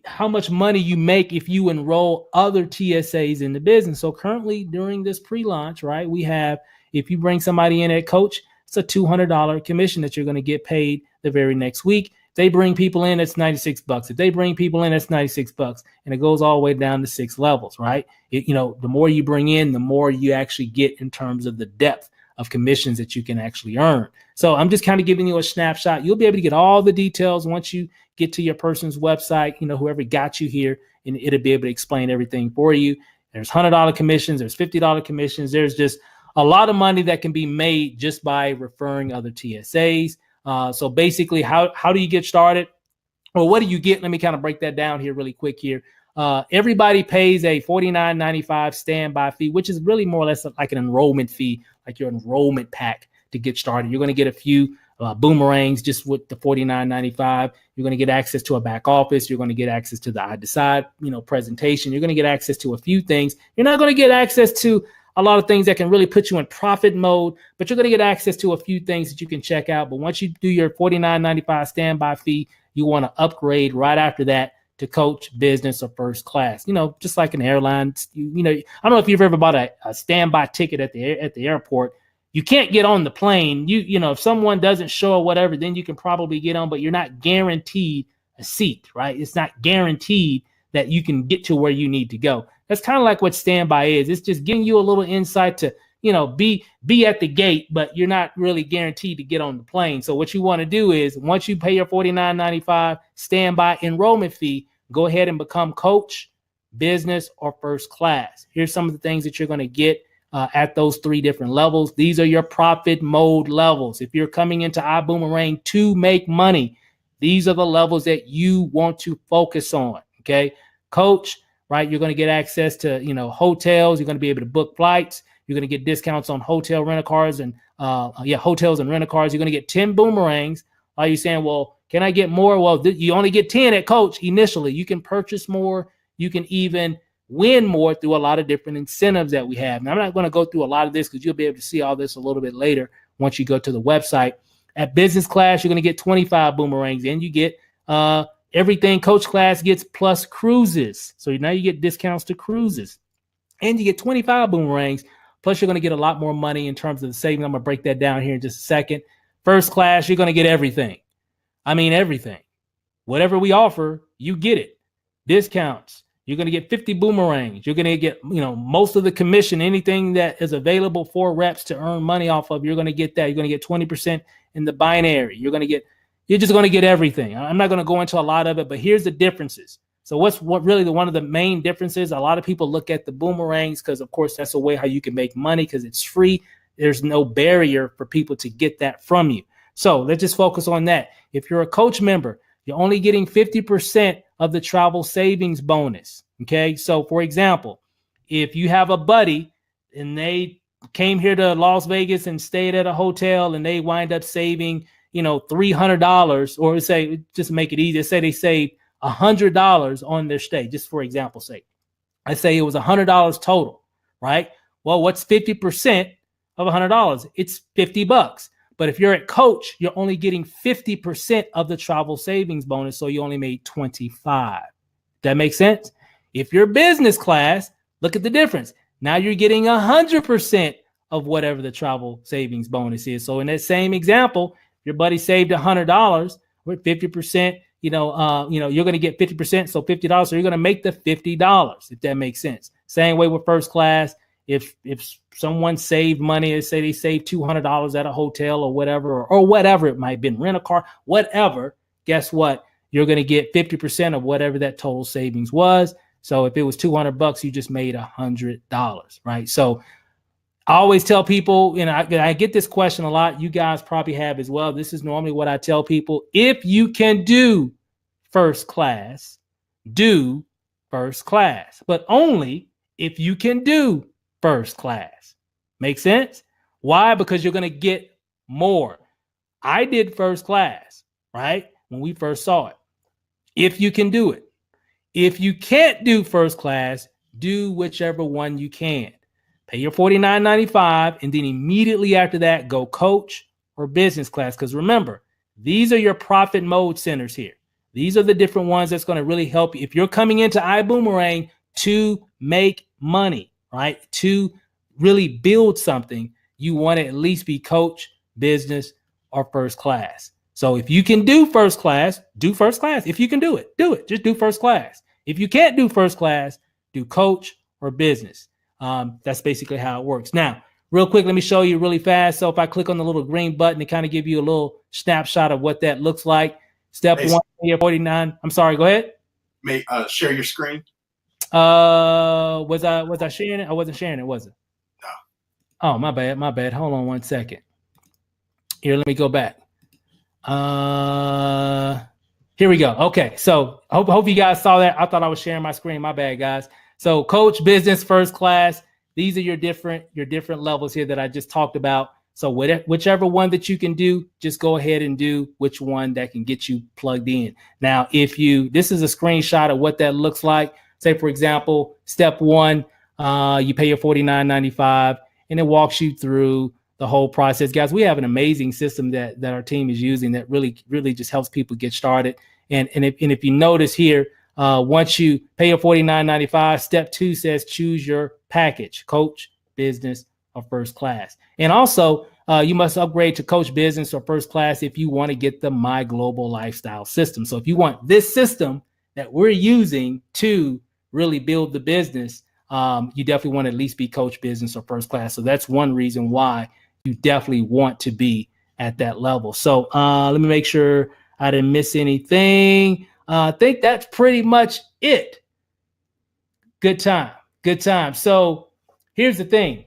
how much money you make if you enroll other TSAs in the business. So currently during this pre-launch, right, we have, if you bring somebody in at coach, it's a $200 commission that you're going to get paid the very next week. If they bring people in, it's $96. If they bring people in, it's $96. And it goes all the way down to 6 levels, right? The more you bring in, the more you actually get in terms of the depth of commissions that you can actually earn. So I'm just kind of giving you a snapshot. You'll be able to get all the details once you get to your person's website, whoever got you here, and it'll be able to explain everything for you. There's $100 commissions, there's $50 commissions. There's just a lot of money that can be made just by referring other TSAs. So basically, how do you get started? Well, what do you get? Let me kind of break that down here really quick here. Everybody pays a $49.95 standby fee, which is really more or less like an enrollment fee, like your enrollment pack to get started. You're going to get a few Buumerangs just with the $49.95. You're going to get access to a back office. You're going to get access to the I Decide, presentation. You're going to get access to a few things. You're not going to get access to a lot of things that can really put you in profit mode, but you're going to get access to a few things that you can check out. But once you do your $49.95 standby fee, you want to upgrade right after that to coach, business, or first class. Just like an airline. I don't know if you've ever bought a standby ticket at the airport. You can't get on the plane. If someone doesn't show or whatever, then you can probably get on, but you're not guaranteed a seat, right? It's not guaranteed that you can get to where you need to go. That's kind of like what standby is. It's just giving you a little insight to, be at the gate, but you're not really guaranteed to get on the plane. So what you want to do is once you pay your $49.95 standby enrollment fee, go ahead and become coach, business, or first class. Here's some of the things that you're going to get at those 3 different levels. These are your profit mode levels. If you're coming into iBuumerang to make money, these are the levels that you want to focus on. Okay. Coach, right? You're going to get access to, hotels. You're going to be able to book flights. You're going to get discounts on hotel rental cars and hotels and rental cars. You're going to get 10 Buumerangs. Are you saying, well, can I get more? Well, you only get 10 at coach initially. You can purchase more. You can even win more through a lot of different incentives that we have. Now, I'm not going to go through a lot of this because you'll be able to see all this a little bit later once you go to the website. At business class, you're going to get 25 Buumerangs, and you get everything coach class gets plus cruises. So now you get discounts to cruises, and you get 25 Buumerangs. Plus, you're going to get a lot more money in terms of the savings. I'm going to break that down here in just a second. First class, you're going to get everything. I mean, everything. Whatever we offer, you get it. Discounts. You're going to get 50 Buumerangs. You're going to get, most of the commission, anything that is available for reps to earn money off of, you're going to get that. You're going to get 20% in the binary. You're just going to get everything. I'm not going to go into a lot of it, but here's the differences. So what really one of the main differences, a lot of people look at the Buumerangs because, of course, that's a way how you can make money because it's free. There's no barrier for people to get that from you. So let's just focus on that. If you're a coach member, you're only getting 50% of the travel savings bonus. Okay. So for example, if you have a buddy and they came here to Las Vegas and stayed at a hotel and they wind up saving, $300, or say, just make it easier, say they saved $100 on their stay, just for example's sake. I say it was $100 total, right? Well, what's 50% of $100? It's $50. But if you're at coach, you're only getting 50% of the travel savings bonus. So you only made 25. That makes sense? If you're business class, look at the difference. Now you're getting 100% of whatever the travel savings bonus is. So in that same example, your buddy saved $100 with 50%, you're going to get 50%. So $50. So you're going to make the $50, if that makes sense. Same way with first class. If someone saved money, let's say they saved $200 at a hotel or whatever, or whatever it might have been, rent a car, whatever, guess what? You're going to get 50% of whatever that total savings was. So if it was $200, you just made $100, right? So I always tell people, I get this question a lot. You guys probably have as well. This is normally what I tell people. If you can do first class, do first class, but only if you can do first class. Make sense? Why? Because you're going to get more. I did first class, right? When we first saw it. If you can do it. If you can't do first class, do whichever one you can. Pay your $49.95, and then immediately after that, go coach or business class. Because remember, these are your profit mode centers here. These are the different ones that's going to really help you. If you're coming into iBuumerang to make money, right? To really build something, you want to at least be coach, business, or first class. So if you can do first class, do first class. If you can do it, do it. Just do first class. If you can't do first class, do coach or business. That's basically how it works. Now, real quick, let me show you really fast. So if I click on the little green button to kind of give you a little snapshot of what that looks like. Step one, 49. I'm sorry, go ahead. May share your screen. Was I sharing it? I wasn't sharing it, was it? No. Oh, my bad. Hold on one second. Here, let me go back. Here we go. Okay, so hope you guys saw that. I thought I was sharing my screen. My bad, guys. So coach, business, first class. These are your different levels here that I just talked about. So whichever one that you can do, just go ahead and do which one that can get you plugged in. Now, this is a screenshot of what that looks like. Say, for example, step one, you pay your $49.95, and it walks you through the whole process. Guys, we have an amazing system that our team is using that really, really just helps people get started. And if you notice here, once you pay your $49.95, step two says choose your package, coach, business, or first class. And also, you must upgrade to coach, business, or first class if you want to get the My Global Lifestyle system. So if you want this system that we're using to really build the business, you definitely want to at least be coach, business, or first class. So that's one reason why you definitely want to be at that level. So let me make sure I didn't miss anything. I think that's pretty much it. Good time. So here's the thing.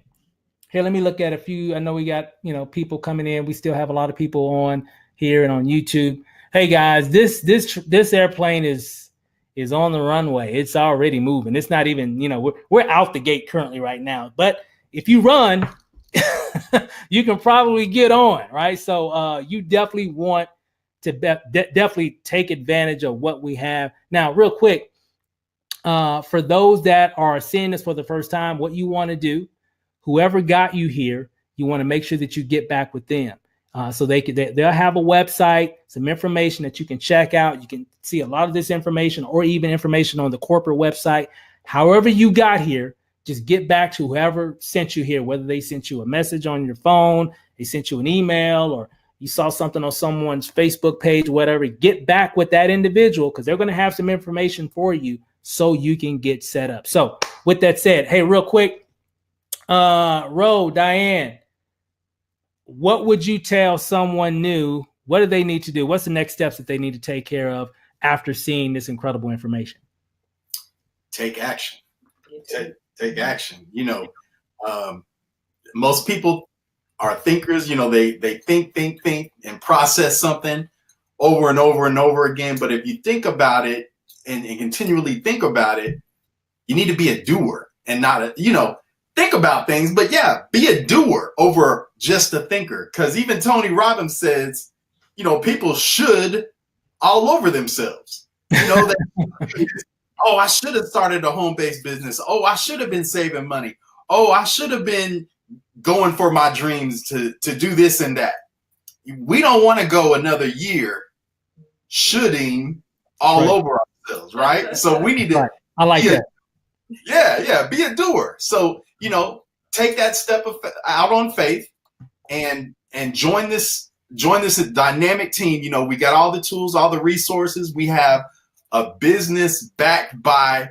Here, let me look at a few. I know we got, people coming in. We still have a lot of people on here and on YouTube. Hey guys, this airplane is on the runway. It's already moving. It's not even, we're out the gate currently right now. But if you run, you can probably get on, right? So you definitely want to definitely take advantage of what we have. Now, real quick, for those that are seeing this for the first time, what you want to do, whoever got you here, you want to make sure that you get back with them. So they'll have a website, some information that you can check out. You can see a lot of this information or even information on the corporate website. However you got here, just get back to whoever sent you here, whether they sent you a message on your phone, they sent you an email, or you saw something on someone's Facebook page, whatever. Get back with that individual because they're going to have some information for you so you can get set up. So with that said, hey, real quick, Diane, what would you tell someone new? What do they need to do? What's the next steps that they need to take care of after seeing this incredible information? Take action. Take action. Most people are thinkers. They think and process something over and over and over again. But if you think about it and continually think about it, you need to be a doer and not think about things, but be a doer over just a thinker. Because even Tony Robbins says, people should all over themselves. That, oh, I should have started a home-based business. Oh, I should have been saving money. Oh, I should have been going for my dreams to do this and that. We don't want to go another year shooting all over ourselves, right? So we need to. Right. I like that. Be a doer. So take that step out on faith and join this dynamic team. We got all the tools, all the resources. We have a business backed by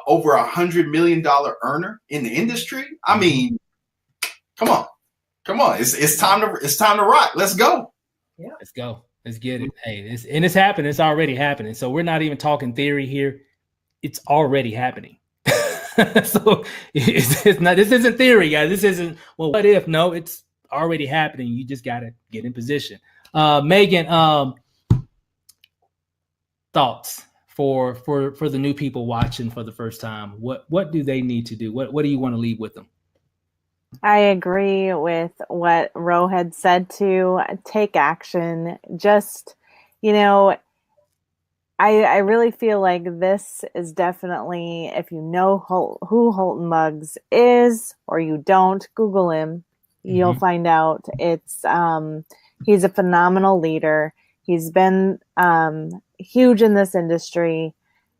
over $100 million earner in the industry. I mean, come on. It's time to rock. Let's go. Yeah. Let's go. Let's get it. Hey, it's happening. It's already happening. So we're not even talking theory here. It's already happening. So it's not. This isn't theory, guys. This isn't. Well, what if? No, it's already happening. You just got to get in position. Megan, thoughts for the new people watching for the first time? What do they need to do? What do you want to leave with them? I agree with what Ro had said to take action. Just, I really feel like this is definitely, if you know who Holton Muggs is, or you don't, Google him. You'll find out. He's a phenomenal leader. He's been huge in this industry,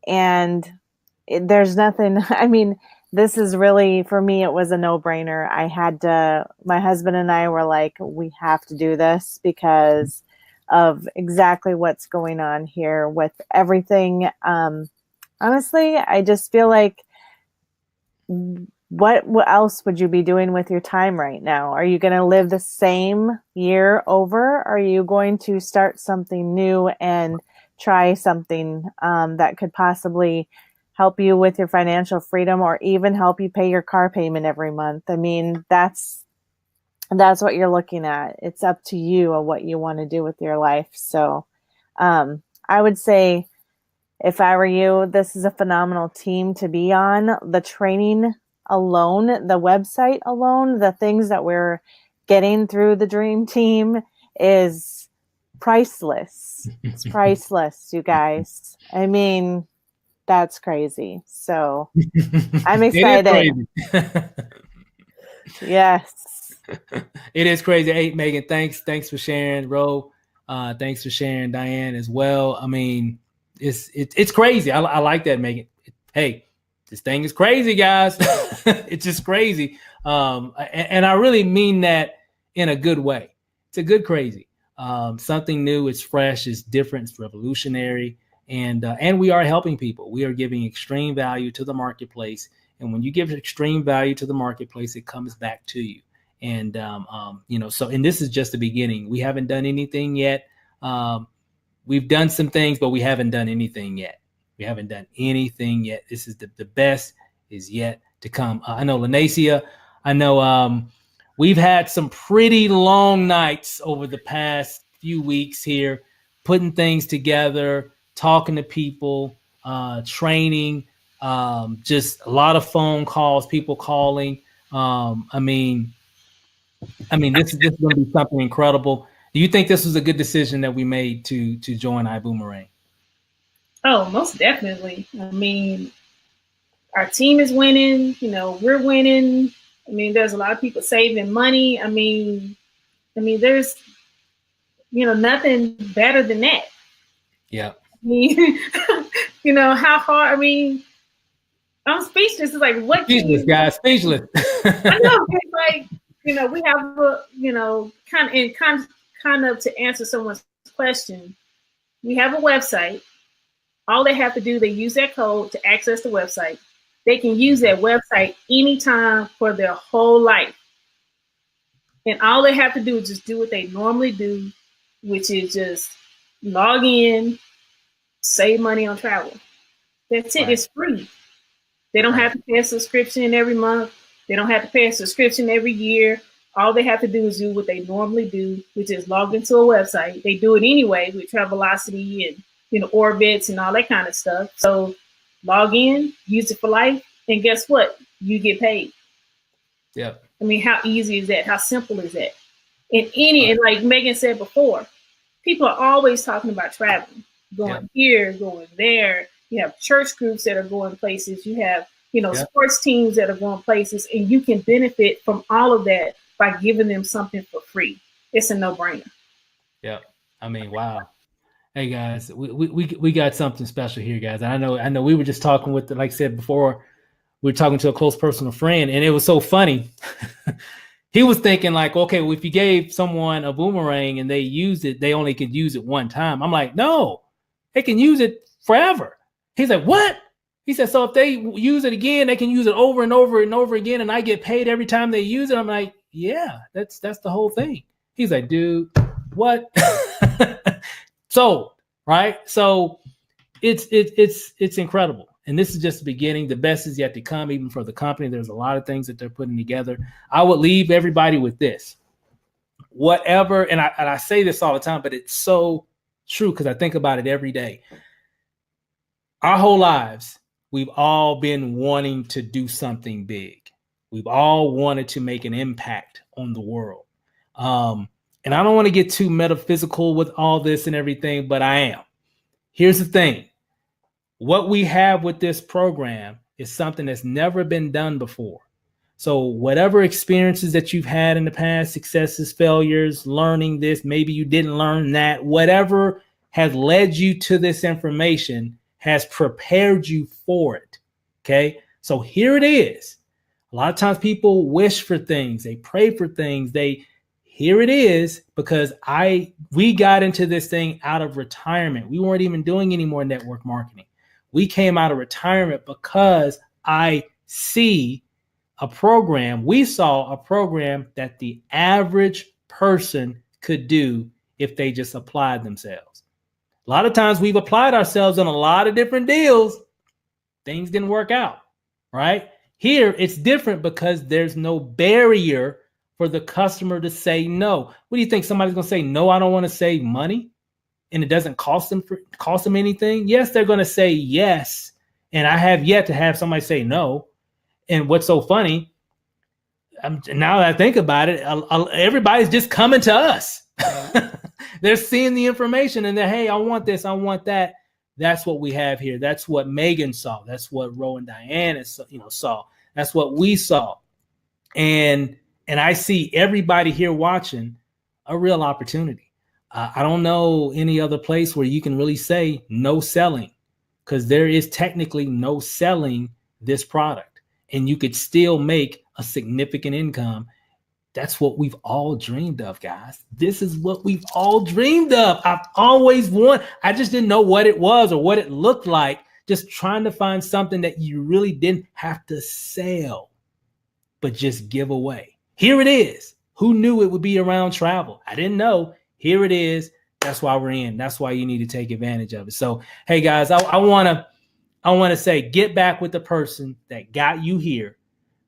and there's nothing. I mean, this is really, for me, it was a no-brainer. My husband and I were like, we have to do this because of exactly what's going on here with everything. Honestly, I just feel like, what else would you be doing with your time right now? Are you going to live the same year over? Are you going to start something new and try something that could possibly help you with your financial freedom, or even help you pay your car payment every month? I mean, that's what you're looking at. It's up to you on what you want to do with your life. So I would say, if I were you, this is a phenomenal team to be on. The training alone, the website alone, the things that we're getting through the Dream Team is priceless. It's priceless, you guys. I mean, that's crazy. So I'm excited. Yes. It is crazy. Hey, Megan, thanks for sharing. Ro, thanks for sharing. Diane as well. I mean, it's crazy. I like that, Megan. Hey, this thing is crazy, guys. It's just crazy. And I really mean that in a good way. It's a good crazy. Something new. It's fresh. It's different. It's revolutionary. And we are helping people. We are giving extreme value to the marketplace. And when you give extreme value to the marketplace, it comes back to you. And, and this is just the beginning. We haven't done anything yet. We've done some things, but we haven't done anything yet. This is the best is yet to come. I know Lanacia, we've had some pretty long nights over the past few weeks here, putting things together, talking to people, training, just a lot of phone calls, people calling. This is going to be something incredible. Do you think this was a good decision that we made to join iBuumerang? Oh, most definitely. I mean, our team is winning. We're winning. I mean, there's a lot of people saving money. I mean, there's, nothing better than that. Yeah. I mean, how hard. I mean, I'm speechless. It's like, what? Speechless, guys. Speechless. I know. It's like, we have a, kind of to answer someone's question. We have a website. All they have to do, they use that code to access the website. They can use that website anytime for their whole life. And all they have to do is just do what they normally do, which is just log in, save money on travel. That's it. Right. It's free. They don't have to pay a subscription every month. They don't have to pay a subscription every year. All they have to do is do what they normally do, which is log into a website. They do it anyway with Travelocity and Orbitz and all that kind of stuff. So log in, use it for life, and guess what? You get paid. Yeah. I mean, how easy is that? How simple is that? And like Megan said before, people are always talking about traveling, going here, going there. You have church groups that are going places. You have, sports teams that are going places, and you can benefit from all of that by giving them something for free. It's a no-brainer. Yeah. I mean, wow. Hey guys, we got something special here, guys. I know we were just talking with, like I said before, we were talking to a close personal friend, and it was so funny. He was thinking like, okay, well, if you gave someone a boomerang and they used it, they only could use it one time. I'm like, no, they can use it forever. He's like, what? He said, so if they use it again, they can use it over and over and over again, and I get paid every time they use it. I'm like, yeah, that's the whole thing. He's like, dude, what? So, right? So it's incredible. And this is just the beginning. The best is yet to come, even for the company. There's a lot of things that they're putting together. I would leave everybody with this. Whatever, and I say this all the time, but it's so true because I think about it every day. Our whole lives, we've all been wanting to do something big. We've all wanted to make an impact on the world. And I don't want to get too metaphysical with all this and everything, but I am. Here's the thing. what we have with this program is something that's never been done before. So whatever experiences that you've had in the past, successes, failures, learning this, maybe you didn't learn that, whatever has led you to this information has prepared you for it. Okay. So here it is. A lot of times people wish for things, they pray for things, here it is, because we got into this thing out of retirement. We weren't even doing any more network marketing. We came out of retirement because we saw a program that the average person could do if they just applied themselves. A lot of times we've applied ourselves on a lot of different deals. Things didn't work out, right? Here, it's different because there's no barrier for the customer to say no. What do you think? Somebody's going to say, no, I don't want to save money, and it doesn't cost them anything? Yes, they're going to say yes. And I have yet to have somebody say no. And what's so funny, now that I think about it, everybody's just coming to us. They're seeing the information and they're, hey, I want this, I want that. That's what we have here. That's what Megan saw. That's what Ro and Diana saw. That's what we saw. And I see everybody here watching a real opportunity. I don't know any other place where you can really say no selling, because there is technically no selling this product, and you could still make a significant income. That's what we've all dreamed of, guys. This is what we've all dreamed of. I've always wanted. I just didn't know what it was or what it looked like. Just trying to find something that you really didn't have to sell, but just give away. Here it is. Who knew it would be around travel? I didn't know. Here it is. That's why we're in. That's why you need to take advantage of it. So, hey guys, I want to say, get back with the person that got you here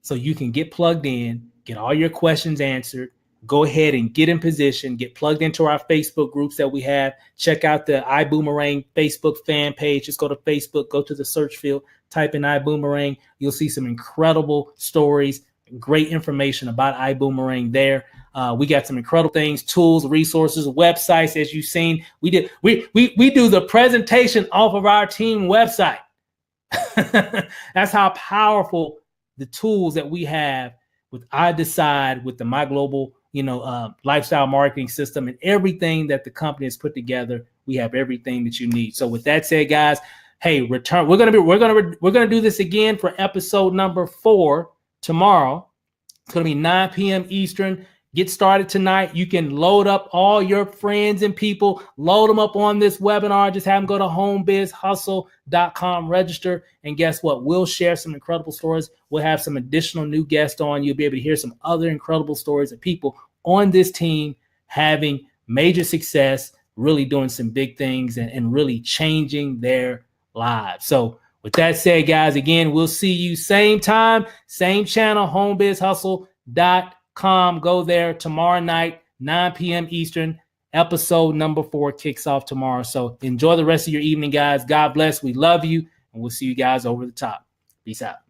so you can get plugged in, get all your questions answered. Go ahead and get in position, get plugged into our Facebook groups that we have. Check out the iBuumerang Facebook fan page. Just go to Facebook, go to the search field, type in iBuumerang. You'll see some incredible stories, great information about iBuumerang there. We got some incredible things, tools, resources, websites. As you've seen, we do the presentation off of our team website. That's how powerful the tools that we have with iDecide, with the My Global, lifestyle marketing system, and everything that the company has put together. We have everything that you need. So with that said, guys, hey, return. We're gonna do this again for episode number 4 tomorrow. It's gonna be 9 p.m. Eastern. Get started tonight. You can load up all your friends and people, load them up on this webinar. Just have them go to homebizhustle.com, register, and guess what? We'll share some incredible stories. We'll have some additional new guests on. You'll be able to hear some other incredible stories of people on this team having major success, really doing some big things and really changing their lives. So with that said, guys, again, we'll see you same time, same channel, homebizhustle.com. Go there tomorrow night, 9 p.m. Eastern. Episode number 4 kicks off tomorrow. So enjoy the rest of your evening, guys. God bless. We love you, and we'll see you guys over the top. Peace out.